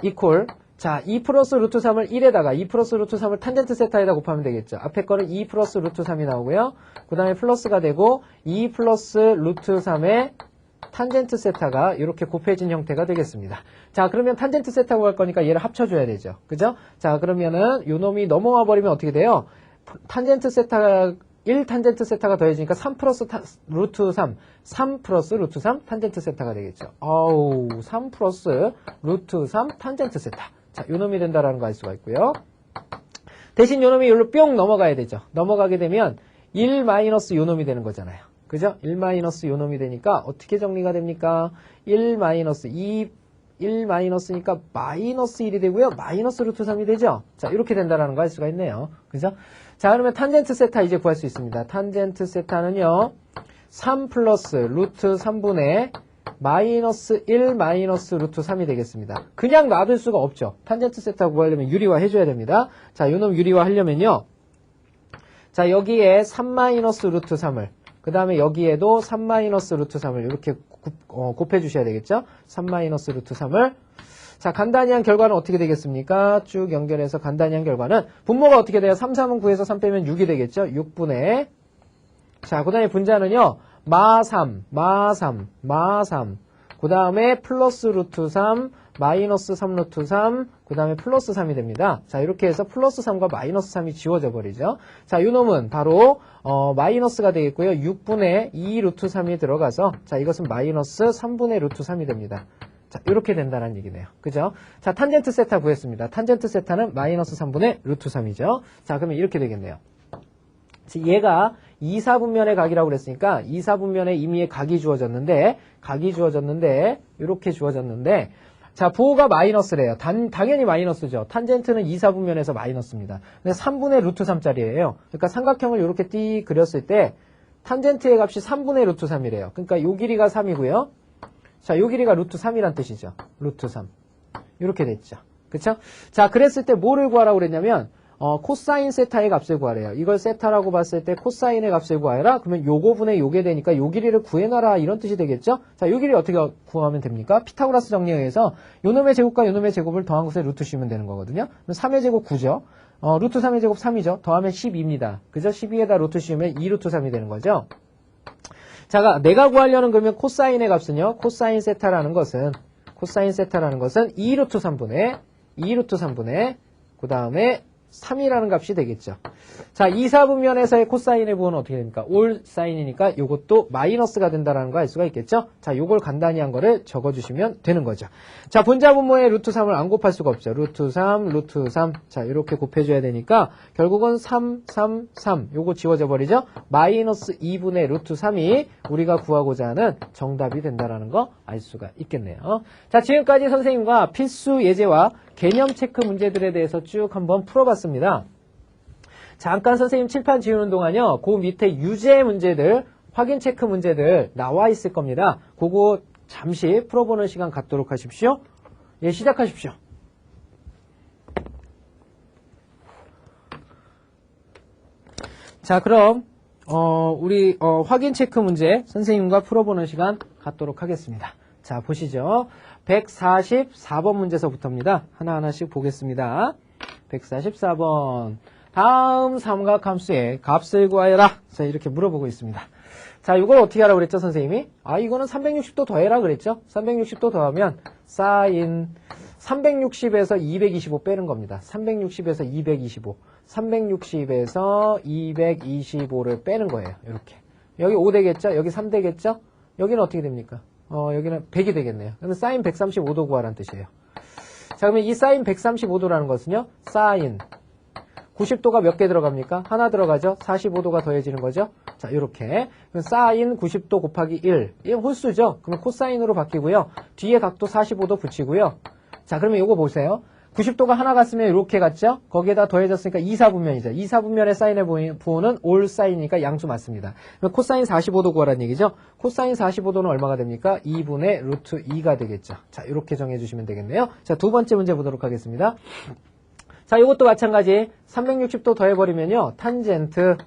이퀄 자, 2 플러스 루트 3을 1에다가 2 플러스 루트 3을 탄젠트 세타에다 곱하면 되겠죠. 앞에 거는 2 플러스 루트 3이 나오고요. 그 다음에 플러스가 되고 2 플러스 루트 3의 탄젠트 세타가 이렇게 곱해진 형태가 되겠습니다. 자, 그러면 탄젠트 세타 구할 거니까 얘를 합쳐줘야 되죠. 그죠? 자, 그러면은 요 놈이 넘어와 버리면 어떻게 돼요? 탄젠트 세타가 1 탄젠트 세타가 더해지니까 3 플러스 루트 3, 3 플러스 루트 3 탄젠트 세타가 되겠죠. 3 플러스 루트 3 탄젠트 세타. 자, 요 놈이 된다라는 거 알 수가 있고요. 대신 요 놈이 여기로 뿅 넘어가야 되죠. 넘어가게 되면 1 마이너스 요 놈이 되는 거잖아요. 그죠? 1 마이너스 요 놈이 되니까 어떻게 정리가 됩니까? 1 마이너스 1 마이너스니까 마이너스 1이 되고요. 마이너스 루트 3이 되죠? 자, 이렇게 된다라는 거 알 수가 있네요. 그죠? 자, 그러면 탄젠트 세타 이제 구할 수 있습니다. 탄젠트 세타는요. 3 플러스 루트 3분의 마이너스 1 마이너스 루트 3이 되겠습니다. 그냥 놔둘 수가 없죠. 탄젠트 세타 구하려면 유리화 해줘야 됩니다. 자, 요놈 유리화 하려면요. 자, 여기에 3 마이너스 루트 3을 그 다음에 여기에도 3 마이너스 루트 3을 이렇게 곱해주셔야 되겠죠? 3 마이너스 루트 3을 자, 간단히 한 결과는 어떻게 되겠습니까? 쭉 연결해서 간단히 한 결과는 분모가 어떻게 돼요? 3, 3은 9에서 3 빼면 6이 되겠죠? 6분의 자, 그 다음에 분자는요. 마 3, 마 3, 마 3 그 다음에 플러스 루트 3 마이너스 3 루트 3 그 다음에 플러스 3이 됩니다. 자, 이렇게 해서 플러스 3과 마이너스 3이 지워져 버리죠. 자, 요 놈은 바로 마이너스가 되겠고요. 6분의 2 루트 3이 들어가서 자, 이것은 마이너스 3분의 루트 3이 됩니다. 자, 이렇게 된다는 얘기네요. 그죠? 자, 탄젠트 세타 구했습니다. 탄젠트 세타는 마이너스 3분의 루트 3이죠. 자, 그러면 이렇게 되겠네요. 얘가 2사분면의 각이라고 그랬으니까 2사분면에 이미 각이 주어졌는데 이렇게 주어졌는데 자, 부호가 마이너스래요. 당연히 마이너스죠. 탄젠트는 2사분면에서 마이너스입니다. 근데 3분의 루트 3짜리예요. 그러니까 삼각형을 이렇게 띠 그렸을 때 탄젠트의 값이 3분의 루트 3이래요. 그러니까 요 길이가 3이고요. 자, 요 길이가 루트 3이란 뜻이죠. 루트 3. 이렇게 됐죠. 그쵸? 자, 그랬을 때 뭐를 구하라고 그랬냐면 코사인 세타의 값을 구하래요. 이걸 세타라고 봤을 때 코사인의 값을 구하라. 그러면 요거 분의 요게 되니까 요 길이를 구해놔라 이런 뜻이 되겠죠? 자, 요 길이 어떻게 구하면 됩니까? 피타고라스 정리에 의해서 요놈의 제곱과 요놈의 제곱을 더한 것에 루트 씌우면 되는 거거든요. 그럼 3의 제곱 9죠. 루트 3의 제곱 3이죠. 더하면 12입니다. 그죠? 12에다 루트 씌우면 2루트 3이 되는 거죠. 자, 내가 구하려는 그러면 코사인의 값은요. 코사인 세타라는 것은 2루트 3분의 그 다음에 3이라는 값이 되겠죠. 자, 2사분면에서의 코사인의 부호는 어떻게 됩니까? 올 사인이니까 요것도 마이너스가 된다는 거 알 수가 있겠죠? 자, 요걸 간단히 한 거를 적어주시면 되는 거죠. 자, 분자분모에 루트 3을 안 곱할 수가 없죠. 루트 3. 자, 이렇게 곱해줘야 되니까 결국은 3. 요거 지워져 버리죠? 마이너스 2분의 루트 3이 우리가 구하고자 하는 정답이 된다는 거 알 수가 있겠네요. 자, 지금까지 선생님과 필수 예제와 개념 체크 문제들에 대해서 쭉 한번 풀어봤습니다. 잠깐 선생님 칠판 지우는 동안요. 그 밑에 유제 문제들, 확인 체크 문제들 나와 있을 겁니다. 그거 잠시 풀어보는 시간 갖도록 하십시오. 예, 시작하십시오. 자, 그럼 우리 확인 체크 문제 선생님과 풀어보는 시간 갖도록 하겠습니다. 자, 보시죠. 144번 문제서부터입니다. 하나하나씩 보겠습니다. 144번. 다음 삼각함수의 값을 구하여라. 자, 이렇게 물어보고 있습니다. 자, 이걸 어떻게 하라고 그랬죠, 선생님이? 이거는 360도 더해라 그랬죠? 360도 더하면 사인 360에서 225 빼는 겁니다. 360에서 225. 360에서 225를 빼는 거예요. 이렇게. 여기 5 되겠죠? 여기 3 되겠죠? 여기는 어떻게 됩니까? 여기는 100이 되겠네요. 그러면 사인 135도 구하라는 뜻이에요. 자, 그러면 이 사인 135도라는 것은요, 사인 90도가 몇 개 들어갑니까? 하나 들어가죠? 45도가 더해지는 거죠? 자, 요렇게. 그럼 사인 90도 곱하기 1. 이게 홀수죠? 그러면 코사인으로 바뀌고요. 뒤에 각도 45도 붙이고요. 자, 그러면 요거 보세요. 90도가 하나 갔으면 이렇게 갔죠? 거기에다 더해졌으니까 2사분면이죠. 2사분면의 사인의 부호는 올 사인이니까 양수 맞습니다. 그럼 코사인 45도 구하라는 얘기죠? 코사인 45도는 얼마가 됩니까? 2분의 루트 2가 되겠죠. 자, 이렇게 정해주시면 되겠네요. 자, 두 번째 문제 보도록 하겠습니다. 자, 이것도 마찬가지 360도 더해버리면요. 탄젠트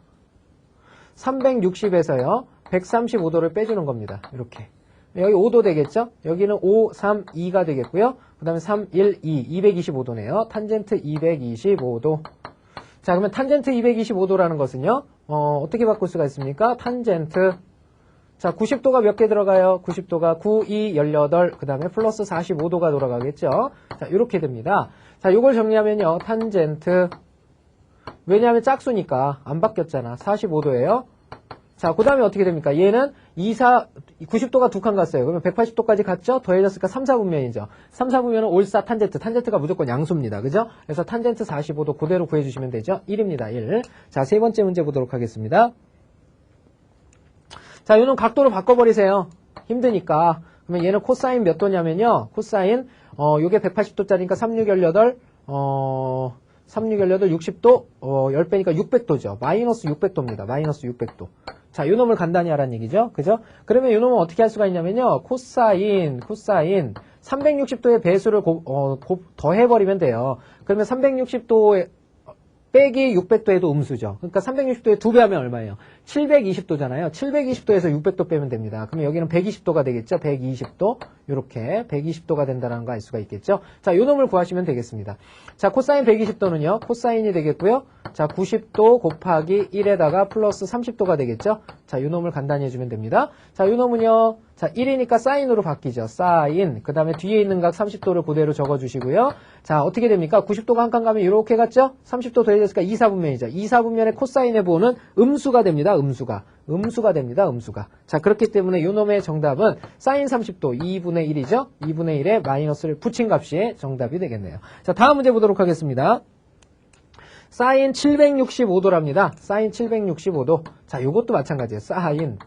360에서요. 135도를 빼주는 겁니다. 이렇게. 여기 5도 되겠죠? 여기는 5, 3, 2가 되겠고요. 그 다음에 3, 1, 2, 225도네요. 탄젠트 225도. 자, 그러면 탄젠트 225도라는 것은요. 어떻게 바꿀 수가 있습니까? 탄젠트. 자, 90도가 몇 개 들어가요? 90도가 9, 2, 18, 그 다음에 플러스 45도가 돌아가겠죠? 자, 이렇게 됩니다. 자, 요걸 정리하면요. 탄젠트. 왜냐하면 짝수니까 안 바뀌었잖아. 45도예요. 자, 그 다음에 어떻게 됩니까? 얘는 90도가 두 칸 갔어요. 그러면 180도까지 갔죠? 더해졌으니까 3, 4분면이죠. 3, 4분면은 올사 탄젠트. 탄젠트가 무조건 양수입니다. 그죠? 그래서 탄젠트 45도 그대로 구해주시면 되죠? 1입니다. 1. 자, 세 번째 문제 보도록 하겠습니다. 자, 요는 각도로 바꿔버리세요. 힘드니까. 그러면 얘는 코사인 몇 도냐면요. 코사인, 요게 180도짜리니까 3618, 3618, 60도, 10배니까 600도죠. 마이너스 600도입니다. 마이너스 600도. 자, 요 놈을 간단히 하라는 얘기죠. 그죠? 그러면 요 놈은 어떻게 할 수가 있냐면요. 코사인, 360도의 배수를 더해버리면 돼요. 그러면 360도에, 빼기 600도에도 음수죠. 그러니까 360도에 2배 하면 얼마예요? 720도잖아요. 720도에서 600도 빼면 됩니다. 그러면 여기는 120도가 되겠죠? 120도. 요렇게 120도가 된다는 거 알 수가 있겠죠? 자, 요 놈을 구하시면 되겠습니다. 자, 코사인 120도는요. 코사인이 되겠고요. 자, 90도 곱하기 1에다가 플러스 30도가 되겠죠? 자, 요 놈을 간단히 해주면 됩니다. 자, 요 놈은요. 자, 1이니까 사인으로 바뀌죠. 사인. 그 다음에 뒤에 있는 각 30도를 그대로 적어주시고요. 자, 어떻게 됩니까? 90도가 한 칸 가면 이렇게 갔죠? 30도 더해졌으니까 2사분면이죠. 2사분면의 코사인의 부호는 음수가 됩니다. 음수가 됩니다. 음수가. 자, 그렇기 때문에 요 놈의 정답은 사인 30도 2분의 1이죠? 2분의 1에 마이너스를 붙인 값이 정답이 되겠네요. 자, 다음 문제 보도록 하겠습니다. 사인 765도랍니다. 사인 765도. 자, 요것도 마찬가지예요. 사인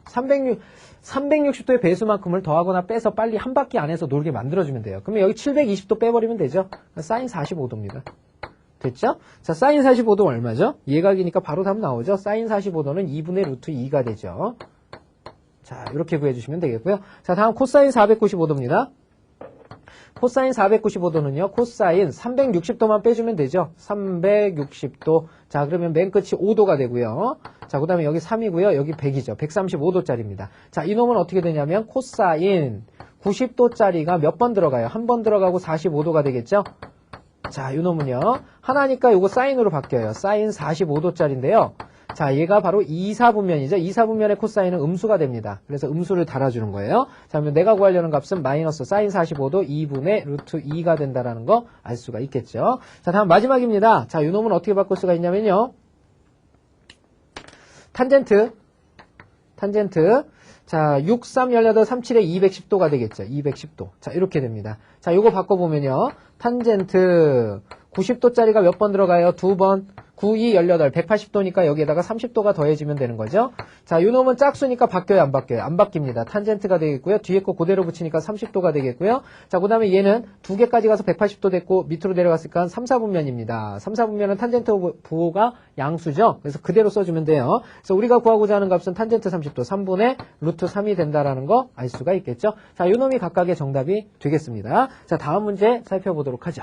360도의 배수만큼을 더하거나 빼서 빨리 한 바퀴 안에서 놀게 만들어주면 돼요. 그러면 여기 720도 빼버리면 되죠. 사인 45도입니다. 됐죠? 자, 사인 45도 얼마죠? 예각이니까 바로 답 나오죠? 사인 45도는 2분의 루트 2가 되죠. 자, 이렇게 구해주시면 되겠고요. 자, 다음 코사인 495도입니다. 코사인 495도는요, 코사인 360도만 빼주면 되죠. 360도. 자, 그러면 맨 끝이 5도가 되고요. 자, 그 다음에 여기 3이고요. 여기 100이죠. 135도짜리입니다. 자, 이 놈은 어떻게 되냐면 코사인 90도짜리가 몇 번 들어가요? 한 번 들어가고 45도가 되겠죠? 자, 이 놈은요. 하나니까 요거 사인으로 바뀌어요. 사인 45도짜리인데요. 자, 얘가 바로 2사분면이죠. 2사분면의 코사인은 음수가 됩니다. 그래서 음수를 달아주는 거예요. 자, 그러면 내가 구하려는 값은 마이너스 사인 45도 2분의 루트 2가 된다는 거 알 수가 있겠죠. 자, 다음 마지막입니다. 자, 이 놈은 어떻게 바꿀 수가 있냐면요. 탄젠트. 자, 6, 3, 18, 37에 210도가 되겠죠. 210도. 자, 이렇게 됩니다. 자, 요거 바꿔보면요. 탄젠트 90도짜리가 몇 번 들어가요? 2번. 9, 2, 18, 180도니까 여기에다가 30도가 더해지면 되는 거죠. 자, 요 놈은 짝수니까 바뀌어요? 안 바뀌어요? 안 바뀝니다. 탄젠트가 되겠고요. 뒤에 거 그대로 붙이니까 30도가 되겠고요. 자, 그 다음에 얘는 두 개까지 가서 180도 됐고 밑으로 내려갔으니까 3, 4분면입니다. 3, 4분면은 탄젠트 부호가 양수죠. 그래서 그대로 써주면 돼요. 그래서 우리가 구하고자 하는 값은 탄젠트 30도 3분의 루트 3이 된다라는 거 알 수가 있겠죠. 자, 요 놈이 각각의 정답이 되겠습니다. 자, 다음 문제 살펴보도록 하죠.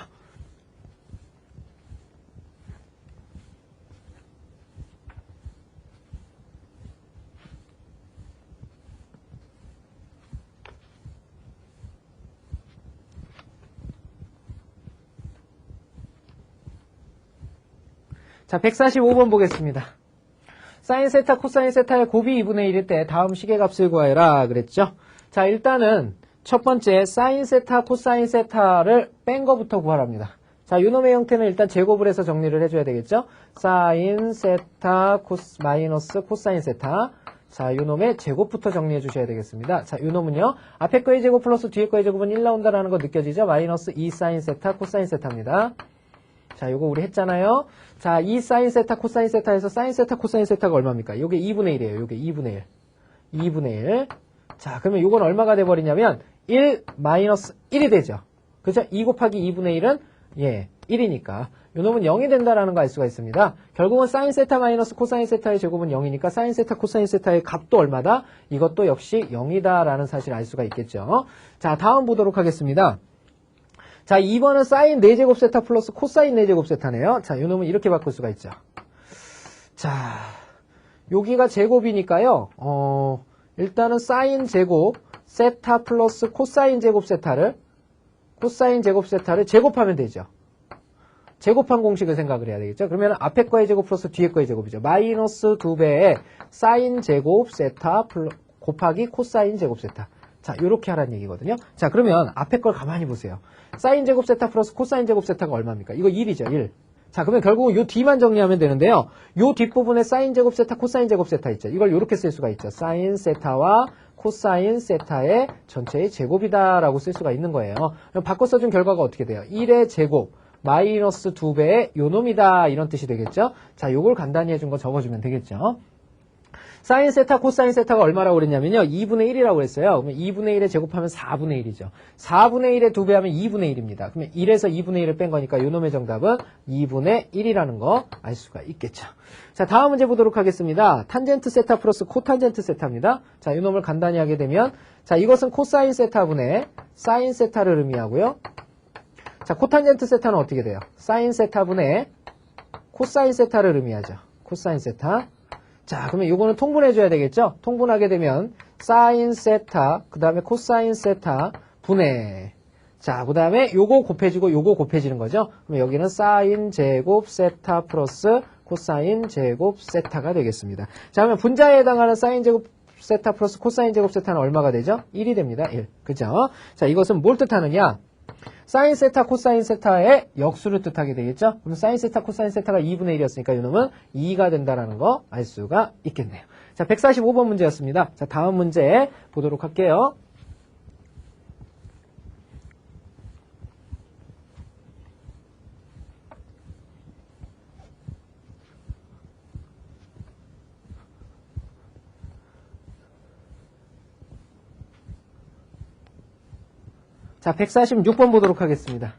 자, 145번 보겠습니다. 사인 세타, 코사인 세타의 곱이 2분의 1일 때 다음 식의 값을 구하여라 그랬죠. 자, 일단은 첫 번째 사인 세타, 코사인 세타를 뺀 거부터 구하랍니다. 자, 요놈의 형태는 일단 제곱을 해서 정리를 해줘야 되겠죠. 사인 세타 마이너스 코사인 세타. 자, 요놈의 제곱부터 정리해 주셔야 되겠습니다. 자, 요놈은요. 앞에 거의 제곱 플러스 뒤에 거의 제곱은 1 나온다라는 거 느껴지죠? 마이너스 2 사인 세타 코사인 세타입니다. 자, 요거 우리 했잖아요. 자, 2 사인 세타 코사인 세타에서 사인 세타 코사인 세타가 얼마입니까? 요게 2분의 1이에요. 요게 2분의 1. 2분의 1. 자, 그러면 요건 얼마가 돼버리냐면 1 마이너스 1이 되죠. 그죠? 2 곱하기 2분의 1은 1이니까 요놈은 0이 된다라는 거 알 수가 있습니다. 결국은 사인 세타 마이너스 코사인 세타의 제곱은 0이니까 사인 세타 코사인 세타의 값도 얼마다? 이것도 역시 0이다라는 사실을 알 수가 있겠죠. 자, 다음 보도록 하겠습니다. 자, 2번은 사인 4제곱 세타 플러스 코사인 4제곱 세타네요. 자, 요놈은 이렇게 바꿀 수가 있죠. 자, 여기가 제곱이니까요. 일단은 사인 제곱 세타 플러스 코사인 제곱 세타를 제곱하면 되죠. 제곱한 공식을 생각을 해야 되겠죠. 그러면 앞에 거의 제곱 플러스 뒤에 거의 제곱이죠. 마이너스 2배의 사인 제곱 세타 곱하기 코사인 제곱 세타. 자, 요렇게 하라는 얘기거든요. 자, 그러면 앞에 걸 가만히 보세요. 사인 제곱 세타 플러스 코사인 제곱 세타가 얼마입니까? 이거 1이죠, 1. 자, 그러면 결국은 요 뒤만 정리하면 되는데요. 요 뒷부분에 사인 제곱 세타, 코사인 제곱 세타 있죠. 이걸 요렇게 쓸 수가 있죠. 사인 세타와 코사인 세타의 전체의 제곱이다라고 쓸 수가 있는 거예요. 그럼 바꿔 써준 결과가 어떻게 돼요? 1의 제곱 마이너스 2배의 요놈이다 이런 뜻이 되겠죠. 자, 요걸 간단히 해준 거 적어주면 되겠죠. 사인 세타, 코사인 세타가 얼마라고 그랬냐면요. 2분의 1이라고 그랬어요. 그러면 2분의 1에 제곱하면 4분의 1이죠. 4분의 1에 2배하면 2분의 1입니다. 그러면 1에서 2분의 1을 뺀 거니까 요놈의 정답은 2분의 1이라는 거 알 수가 있겠죠. 자, 다음 문제 보도록 하겠습니다. 탄젠트 세타 플러스 코탄젠트 세타입니다. 자, 요놈을 간단히 하게 되면 자, 이것은 코사인 세타분의 사인 세타를 의미하고요. 자, 코탄젠트 세타는 어떻게 돼요? 사인 세타분의 코사인 세타를 의미하죠. 코사인 세타. 자, 그러면 요거는 통분해줘야 되겠죠? 통분하게 되면 사인 세타, 그 다음에 코사인 세타 분의 자, 그 다음에 요거 곱해지고 요거 곱해지는 거죠? 그럼 여기는 사인 제곱 세타 플러스 코사인 제곱 세타가 되겠습니다. 자, 그러면 분자에 해당하는 사인 제곱 세타 플러스 코사인 제곱 세타는 얼마가 되죠? 1이 됩니다. 1. 그죠? 자, 이것은 뭘 뜻하느냐? 사인 세타, 코사인 세타의 역수를 뜻하게 되겠죠? 그럼 사인 세타, 코사인 세타가 2분의 1이었으니까 이놈은 2가 된다는 거 알 수가 있겠네요. 자, 145번 문제였습니다. 자, 다음 문제 보도록 할게요. 자, 146번 보도록 하겠습니다.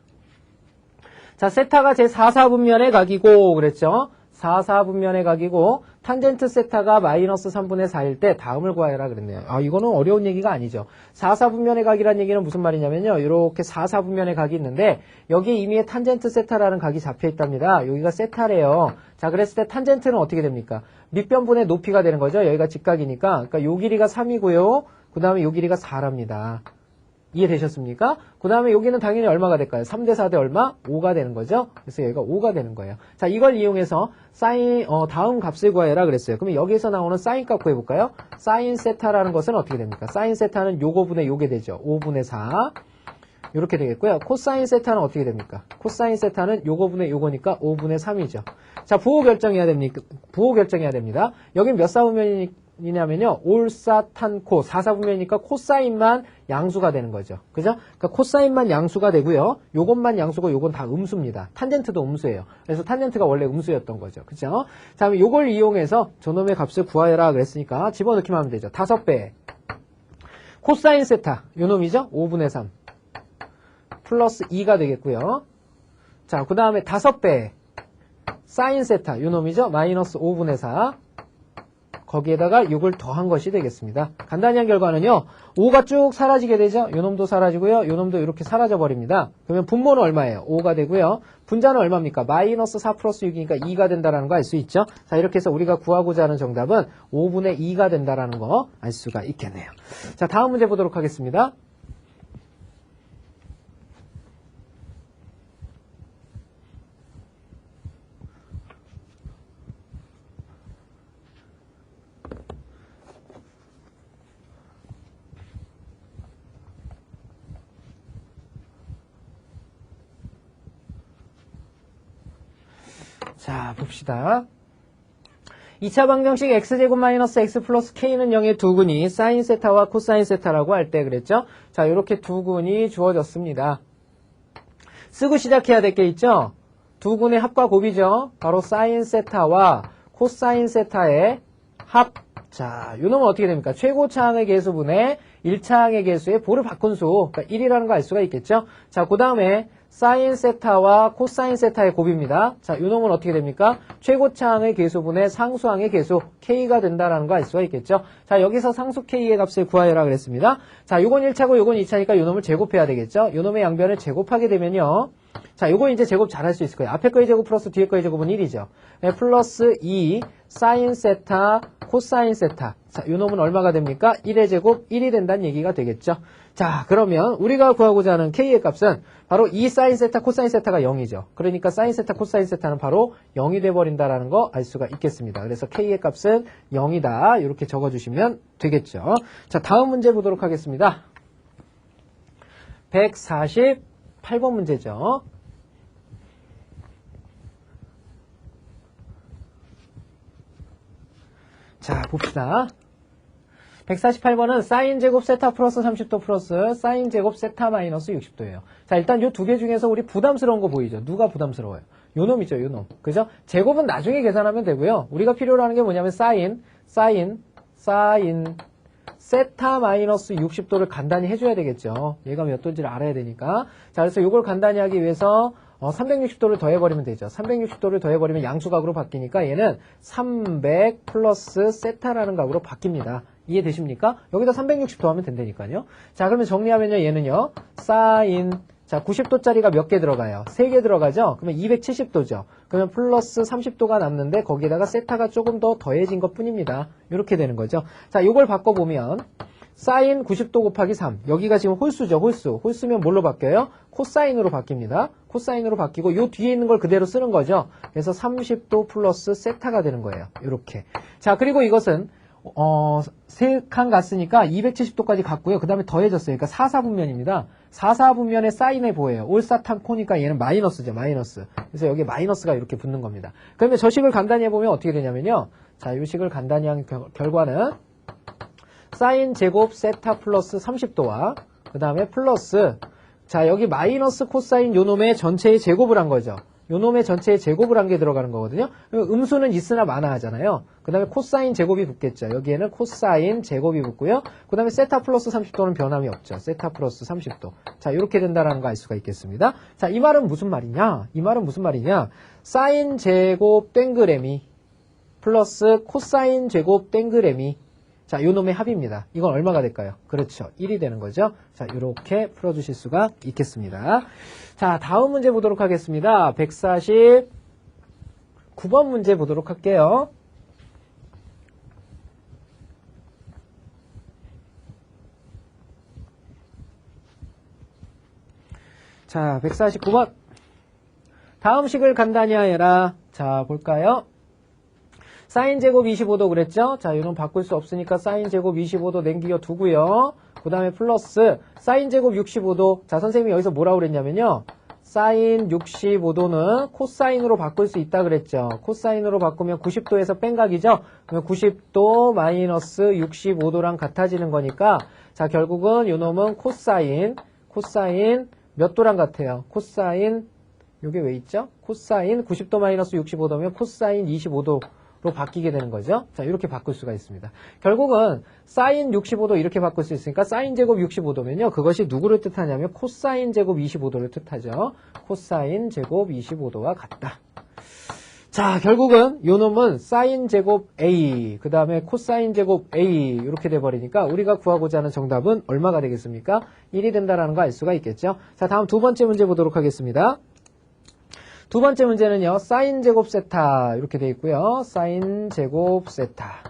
자, 세타가 제 4사분면의 각이고 그랬죠? 4사분면의 각이고 탄젠트 세타가 마이너스 3분의 4일 때 다음을 구하여라 그랬네요. 아, 이거는 어려운 얘기가 아니죠. 4사분면의 각이라는 얘기는 무슨 말이냐면요. 이렇게 4사분면의 각이 있는데 여기에 이미 탄젠트 세타라는 각이 잡혀 있답니다. 여기가 세타래요. 자, 그랬을 때 탄젠트는 어떻게 됩니까? 밑변분의 높이가 되는 거죠. 여기가 직각이니까. 그러니까 요 길이가 3이고요. 그 다음에 요 길이가 4랍니다. 이해되셨습니까? 그 다음에 여기는 당연히 얼마가 될까요? 3대 4대 얼마? 5가 되는 거죠? 그래서 여기가 5가 되는 거예요. 자, 이걸 이용해서 사인, 다음 값을 구하여라 그랬어요. 그러면 여기에서 나오는 사인 값 구해볼까요? 사인 세타라는 것은 어떻게 됩니까? 사인 세타는 요거분의 요게 되죠. 5분의 4. 이렇게 되겠고요. 코사인 세타는 어떻게 됩니까? 코사인 세타는 요거분의 요거니까 5분의 3이죠. 자, 부호 결정해야 됩니다. 여긴 몇 사분면이냐면요. 올사탄코 4사분면이니까 코사인만 양수가 되는 거죠. 그죠? 그러니까 코사인만 양수가 되고요. 요것만 양수고 요건 다 음수입니다. 탄젠트도 음수예요. 그래서 탄젠트가 원래 음수였던 거죠. 그죠? 자, 그럼 요걸 이용해서 저놈의 값을 구하여라 그랬으니까 집어넣기만 하면 되죠. 5배. 코사인 세타 요놈이죠? 5분의 3. 플러스 2가 되겠고요. 자, 그 다음에 5배 사인 세타 요놈이죠? 마이너스 5분의 4. 거기에다가 6을 더한 것이 되겠습니다. 간단히 한 결과는요. 5가 쭉 사라지게 되죠. 요놈도 사라지고요. 요놈도 이렇게 사라져 버립니다. 그러면 분모는 얼마예요? 5가 되고요. 분자는 얼마입니까? 마이너스 4 플러스 6이니까 2가 된다는 거 알 수 있죠. 자, 이렇게 해서 우리가 구하고자 하는 정답은 5분의 2가 된다는 거 알 수가 있겠네요. 자, 다음 문제 보도록 하겠습니다. 자, 봅시다. 2차 방정식 x제곱 마이너스 x 플러스 k는 0의 두 근이 사인 세타와 코사인 세타라고 할 때 그랬죠? 자, 이렇게 두 근이 주어졌습니다. 쓰고 시작해야 될 게 있죠? 두 근의 합과 곱이죠? 바로 사인 세타와 코사인 세타의 합. 자, 요 놈은 어떻게 됩니까? 최고차항의 개수분의 1차항의 개수의 보를 바꾼 수. 그러니까 1이라는 거 알 수가 있겠죠? 자, 그 다음에 사인 세타와 코사인 세타의 곱입니다. 자, 요 놈은 어떻게 됩니까? 최고차항의 개수분의 상수항의 개수 k가 된다라는 거 알 수가 있겠죠? 자, 여기서 상수 k의 값을 구하여라 그랬습니다. 자, 요건 1차고 요건 2차니까 요 놈을 제곱해야 되겠죠? 요 놈의 양변을 제곱하게 되면요. 자, 요거 이제 제곱 잘 할 수 있을 거예요. 앞에 거의 제곱 플러스 뒤에 거의 제곱은 1이죠. 네, 플러스 2 사인 세타 코사인 세타. 자, 요 놈은 얼마가 됩니까? 1의 제곱 1이 된다는 얘기가 되겠죠. 자, 그러면 우리가 구하고자 하는 k의 값은 바로 2 사인 세타 코사인 세타가 0이죠. 그러니까 사인 세타 코사인 세타는 바로 0이 돼버린다라는 거 알 수가 있겠습니다. 그래서 k의 값은 0이다. 이렇게 적어주시면 되겠죠. 자, 다음 문제 보도록 하겠습니다. 148번 문제죠. 자, 봅시다. 148번은 사인 제곱 세타 플러스 30도 플러스 사인 제곱 세타 마이너스 60도예요. 자, 일단 요 두 개 중에서 우리 부담스러운 거 보이죠? 누가 부담스러워요? 요 놈이죠, 요 놈. 그죠? 제곱은 나중에 계산하면 되고요. 우리가 필요로 하는 게 뭐냐면 사인 세타 마이너스 60도를 간단히 해줘야 되겠죠. 얘가 몇 도인지를 알아야 되니까. 자, 그래서 요걸 간단히 하기 위해서 360도를 더해버리면 되죠. 360도를 더해버리면 양수각으로 바뀌니까 얘는 300 플러스 세타라는 각으로 바뀝니다. 이해되십니까? 여기다 360 더하면 된다니까요. 자, 그러면 정리하면요. 얘는요. 사인, 자, 90도짜리가 몇 개 들어가요? 3개 들어가죠? 그러면 270도죠. 그러면 플러스 30도가 남는데 거기에다가 세타가 조금 더 더해진 것 뿐입니다. 이렇게 되는 거죠. 자, 요걸 바꿔보면 사인 90도 곱하기 3. 여기가 지금 홀수죠, 홀수. 홀수면 뭘로 바뀌어요? 코사인으로 바뀝니다. 코사인으로 바뀌고 요 뒤에 있는 걸 그대로 쓰는 거죠. 그래서 30도 플러스 세타가 되는 거예요. 이렇게. 자, 그리고 이것은 세 칸 갔으니까 270도까지 갔고요. 그 다음에 더해졌어요. 그러니까 4사분면입니다. 4사분면의 사인의 보예요. 올사탕 코니까 얘는 마이너스죠, 마이너스. 그래서 여기 마이너스가 이렇게 붙는 겁니다. 그러면 저 식을 간단히 해보면 어떻게 되냐면요. 자, 이 식을 간단히 한 결과는 사인 제곱 세타 플러스 30도와 그 다음에 플러스 자, 여기 마이너스 코사인 요놈의 전체의 제곱을 한 거죠. 요놈의 전체의 제곱을 한 게 들어가는 거거든요. 음수는 있으나 마나 하잖아요. 그 다음에 코사인 제곱이 붙겠죠. 여기에는 코사인 제곱이 붙고요. 그 다음에 세타 플러스 30도는 변함이 없죠. 세타 플러스 30도. 자, 이렇게 된다는 거 알 수가 있겠습니다. 자, 이 말은 무슨 말이냐? 이 말은 무슨 말이냐? 사인 제곱 땡그레미 플러스 코사인 제곱 땡그레미. 자, 요 놈의 합입니다. 이건 얼마가 될까요? 그렇죠. 1이 되는 거죠. 자, 이렇게 풀어주실 수가 있겠습니다. 자, 다음 문제 보도록 하겠습니다. 149번 문제 보도록 할게요. 자, 149번. 다음 식을 간단히 하여라. 자, 볼까요? 사인 제곱 25도 그랬죠? 자, 이건 바꿀 수 없으니까 사인 제곱 25도 남겨 두고요. 그 다음에 플러스 사인 제곱 65도. 자, 선생님이 여기서 뭐라고 그랬냐면요. 사인 65도는 코사인으로 바꿀 수 있다 그랬죠. 코사인으로 바꾸면 90도에서 뺀각이죠. 그러면 90도 마이너스 65도랑 같아지는 거니까 자, 결국은 요 놈은 코사인 몇 도랑 같아요? 코사인 요게 왜 있죠? 코사인 90도 마이너스 65도면 코사인 25도 로 바뀌게 되는 거죠. 자, 이렇게 바꿀 수가 있습니다. 결국은 사인 65도 이렇게 바꿀 수 있으니까 사인 제곱 65도면요. 그것이 누구를 뜻하냐면 코사인 제곱 25도를 뜻하죠. 코사인 제곱 25도와 같다. 자, 결국은 요 놈은 사인 제곱 A, 그 다음에 코사인 제곱 A 이렇게 돼버리니까 우리가 구하고자 하는 정답은 얼마가 되겠습니까? 1이 된다라는 거 알 수가 있겠죠. 자, 다음 두 번째 문제 보도록 하겠습니다. 두 번째 문제는요. 사인 제곱 세타 이렇게 돼 있고요. 사인 제곱 세타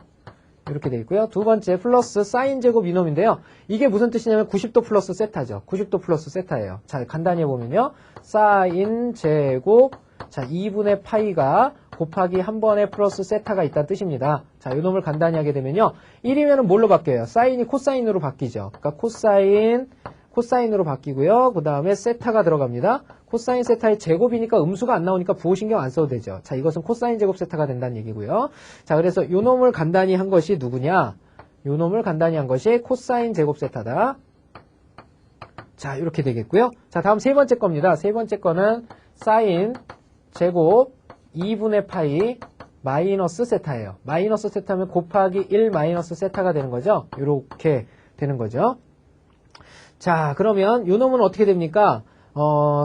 이렇게 돼 있고요. 두 번째 플러스 사인 제곱 이놈인데요. 이게 무슨 뜻이냐면 90도 플러스 세타죠. 90도 플러스 세타예요. 자, 간단히 해보면요. 사인 제곱 자, 2분의 파이가 곱하기 한 번에 플러스 세타가 있다는 뜻입니다. 자, 이 놈을 간단히 하게 되면요. 1이면은 뭘로 바뀌어요? 사인이 코사인으로 바뀌죠. 그러니까 코사인 코사인으로 바뀌고요. 그 다음에 세타가 들어갑니다. 코사인 세타의 제곱이니까 음수가 안 나오니까 부호 신경 안 써도 되죠. 자, 이것은 코사인 제곱 세타가 된다는 얘기고요. 자, 그래서 요 놈을 간단히 한 것이 누구냐? 요 놈을 간단히 한 것이 코사인 제곱 세타다. 자, 이렇게 되겠고요. 자, 다음 세 번째 겁니다. 세 번째 거는 사인 제곱 2분의 파이 마이너스 세타예요. 마이너스 세타면 곱하기 1 마이너스 세타가 되는 거죠. 이렇게 되는 거죠. 자, 그러면 요 놈은 어떻게 됩니까?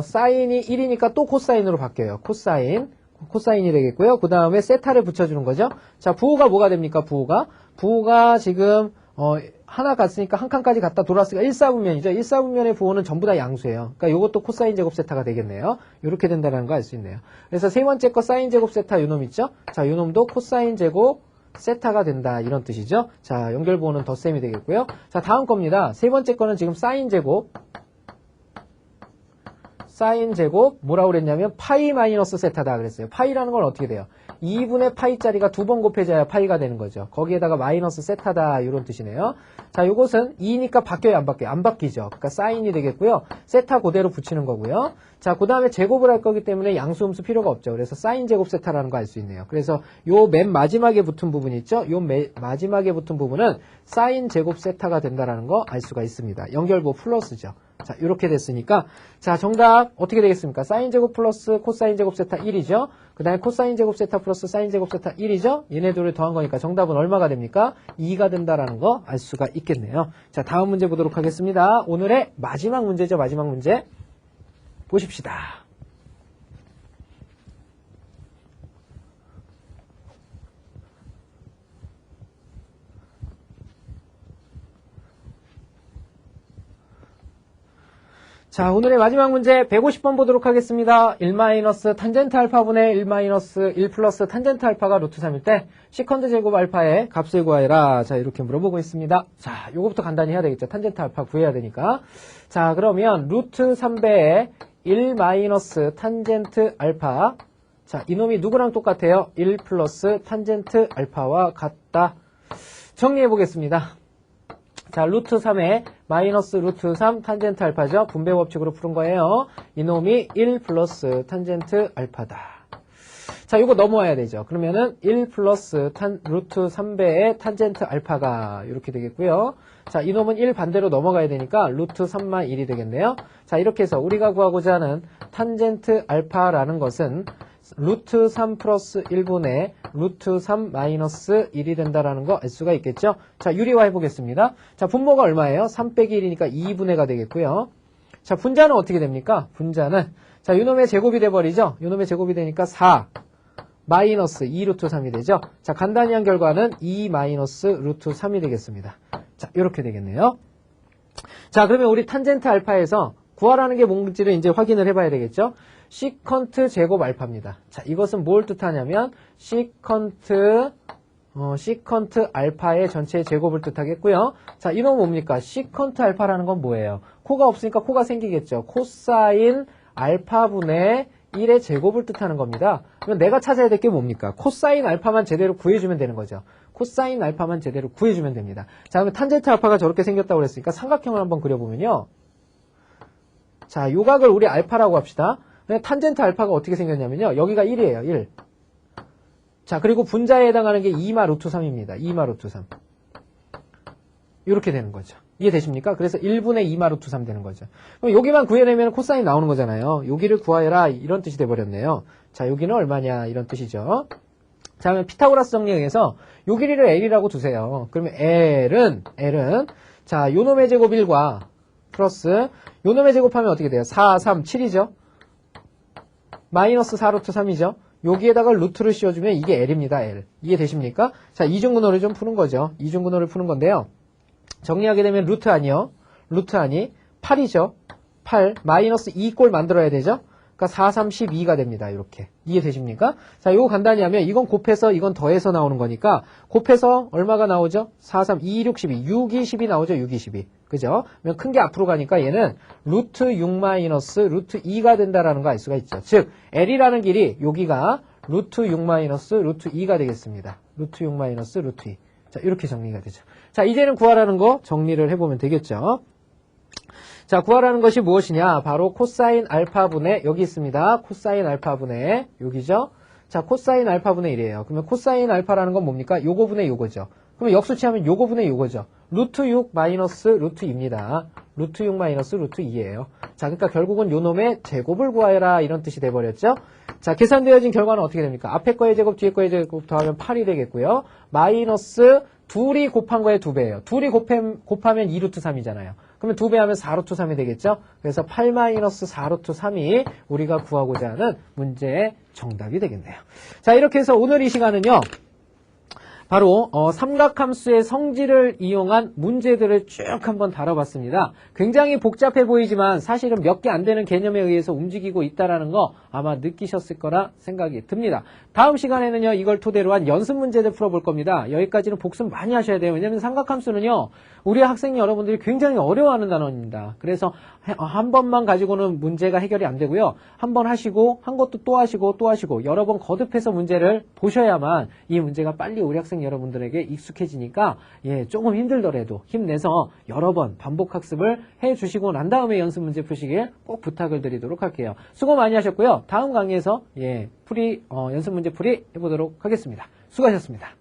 사인이 1이니까 또 코사인으로 바뀌어요. 코사인이 되겠고요. 그 다음에 세타를 붙여주는 거죠. 자, 부호가 뭐가 됩니까? 부호가 지금 하나 갔으니까 한 칸까지 갔다 돌았으니까 1사분면이죠. 1사분면의 부호는 전부 다 양수예요. 그러니까 이것도 코사인 제곱 세타가 되겠네요. 이렇게 된다는 거 알 수 있네요. 그래서 세 번째 거 사인 제곱 세타 요 놈 있죠? 자, 요 놈도 코사인 제곱 세타가 된다 이런 뜻이죠. 자, 연결 부호는 덧셈이 되겠고요. 자, 다음 겁니다. 세 번째 거는 지금 사인 제곱 뭐라고 그랬냐면 파이 마이너스 세타다 그랬어요. 파이라는 건 어떻게 돼요? 2분의 파이짜리가 두 번 곱해져야 파이가 되는 거죠. 거기에다가 마이너스 세타다 이런 뜻이네요. 자, 요것은 2니까 바뀌어요, 안 바뀌어요? 안 바뀌죠. 그러니까 사인이 되겠고요. 세타 그대로 붙이는 거고요. 자, 그 다음에 제곱을 할 거기 때문에 양수 음수 필요가 없죠. 그래서 사인 제곱 세타라는 거 알 수 있네요. 그래서 요 맨 마지막에 붙은 부분 있죠? 요 마지막에 붙은 부분은 사인 제곱 세타가 된다라는 거 알 수가 있습니다. 연결부 플러스죠. 자, 이렇게 됐으니까 자, 정답 어떻게 되겠습니까? 사인 제곱 플러스 코사인 제곱 세타 1이죠. 그 다음에 코사인 제곱 세타 플러스 사인 제곱 세타 1이죠. 얘네 둘을 더한 거니까 정답은 얼마가 됩니까? 2가 된다라는 거 알 수가 있겠네요. 자, 다음 문제 보도록 하겠습니다. 오늘의 마지막 문제죠. 마지막 문제 보십시다. 자, 오늘의 마지막 문제 150번 보도록 하겠습니다. 1 마이너스 탄젠트 알파분의 1 마이너스 1 플러스 탄젠트 알파가 루트 3일 때 시컨드 제곱 알파의 값을 구하여라. 자, 이렇게 물어보고 있습니다. 자, 요거부터 간단히 해야 되겠죠. 탄젠트 알파 구해야 되니까. 자, 그러면 루트 3배의 1 마이너스 탄젠트 알파. 자, 이놈이 누구랑 똑같아요? 1 플러스 탄젠트 알파와 같다. 정리해 보겠습니다. 자, 루트 3에 마이너스 루트 3 탄젠트 알파죠. 분배 법칙으로 푸는 거예요. 이놈이 1 플러스 탄젠트 알파다. 자, 이거 넘어와야 되죠. 그러면은 1 플러스 루트 3배의 탄젠트 알파가 이렇게 되겠고요. 자, 이놈은 1 반대로 넘어가야 되니까 루트 3만 1이 되겠네요. 자, 이렇게 해서 우리가 구하고자 하는 탄젠트 알파라는 것은 루트 3 플러스 1분의 루트 3 마이너스 1이 된다라는 거 알 수가 있겠죠? 자, 유리화 해보겠습니다. 자, 분모가 얼마예요? 3 빼기 1이니까 2분의가 되겠고요. 자, 분자는 어떻게 됩니까? 분자는, 자, 요놈의 제곱이 돼버리죠? 요놈의 제곱이 되니까 4 마이너스 2 루트 3이 되죠? 자, 간단히 한 결과는 2 마이너스 루트 3이 되겠습니다. 자, 이렇게 되겠네요. 자, 그러면 우리 탄젠트 알파에서 구하라는 게 뭔지를 이제 확인을 해봐야 되겠죠? 시컨트 제곱 알파입니다. 자, 이것은 뭘 뜻하냐면 시컨트 알파의 전체 제곱을 뜻하겠고요. 자, 이놈은 뭡니까? 시컨트 알파라는 건 뭐예요? 코가 없으니까 코가 생기겠죠. 코사인 알파분의 1의 제곱을 뜻하는 겁니다. 그러면 내가 찾아야 될 게 뭡니까? 코사인 알파만 제대로 구해주면 되는 거죠. 코사인 알파만 제대로 구해주면 됩니다. 자, 그러면 탄젠트 알파가 저렇게 생겼다고 그랬으니까 삼각형을 한번 그려보면요. 자, 요각을 우리 알파라고 합시다. 탄젠트 알파가 어떻게 생겼냐면요. 여기가 1이에요. 1. 자, 그리고 분자에 해당하는 게 2마 루트 3입니다. 2마 루트 3. 이렇게 되는 거죠. 이해되십니까? 그래서 1분의 2마 루트 3 되는 거죠. 그럼 여기만 구해내면 코사인 나오는 거잖아요. 여기를 구하여라 이런 뜻이 돼버렸네요. 자, 여기는 얼마냐 이런 뜻이죠. 자, 그러면 피타고라스 정리에서 요 길이를 L이라고 두세요. 그러면 L은 자, 요놈의 제곱 1과 플러스 요놈의 제곱하면 어떻게 돼요? 4, 3, 7이죠. 마이너스 4 루트 3이죠. 여기에다가 루트를 씌워주면 이게 L입니다. L. 이해되십니까? 자, 이중근호를 좀 푸는 거죠. 이중근호를 푸는 건데요. 정리하게 되면 루트 아니요. 루트 아니 8이죠. 8 마이너스 2꼴 만들어야 되죠. 그러니까 4, 3, 12가 됩니다. 이렇게. 이해되십니까? 자, 이거 간단히 하면 이건 곱해서 이건 더해서 나오는 거니까 곱해서 얼마가 나오죠? 4, 3, 2, 6, 12. 6, 2, 10이 나오죠. 6, 2, 12. 그죠? 그러면 큰 게 앞으로 가니까 얘는 루트 6 마이너스 루트 2가 된다라는 거 알 수가 있죠. 즉, L이라는 길이 여기가 루트 6 마이너스 루트 2가 되겠습니다. 루트 6 마이너스 루트 2. 자, 이렇게 정리가 되죠. 자, 이제는 구하라는 거 정리를 해보면 되겠죠. 자, 구하라는 것이 무엇이냐? 바로 코사인 알파분의, 여기 있습니다. 코사인 알파분의, 여기죠? 자, 코사인 알파분의 1이에요. 그러면 코사인 알파라는 건 뭡니까? 요거분의 요거죠. 그러면 역수치하면 요거분의 요거죠. 루트 6 마이너스 루트 2입니다. 루트 6 마이너스 루트 2예요. 자, 그러니까 결국은 요 놈의 제곱을 구하여라 이런 뜻이 돼버렸죠. 자, 계산되어진 결과는 어떻게 됩니까? 앞에 거의 제곱, 뒤에 거의 제곱 더하면 8이 되겠고요. 마이너스 둘이 곱한 거의 2배예요. 둘이 곱하면 2루트 3이잖아요. 그러면 2배 하면 4루트 3이 되겠죠? 그래서 8 마이너스 4루트 3이 우리가 구하고자 하는 문제의 정답이 되겠네요. 자, 이렇게 해서 오늘 이 시간은요. 바로 삼각함수의 성질을 이용한 문제들을 쭉 한번 다뤄봤습니다. 굉장히 복잡해 보이지만 사실은 몇 개 안 되는 개념에 의해서 움직이고 있다는 거 아마 느끼셨을 거라 생각이 듭니다. 다음 시간에는요. 이걸 토대로 한 연습 문제들 풀어볼 겁니다. 여기까지는 복습 많이 하셔야 돼요. 왜냐하면 삼각함수는요. 우리 학생 여러분들이 굉장히 어려워하는 단어입니다. 그래서 한 번만 가지고는 문제가 해결이 안 되고요. 한 번 하시고 한 것도 또 하시고 또 하시고 여러 번 거듭해서 문제를 보셔야만 이 문제가 빨리 우리 학생 여러분들에게 익숙해지니까 조금 힘들더라도 힘내서 여러 번 반복 학습을 해주시고 난 다음에 연습 문제 푸시길 꼭 부탁을 드리도록 할게요. 수고 많이 하셨고요. 다음 강의에서 연습 문제 풀이 해보도록 하겠습니다. 수고하셨습니다.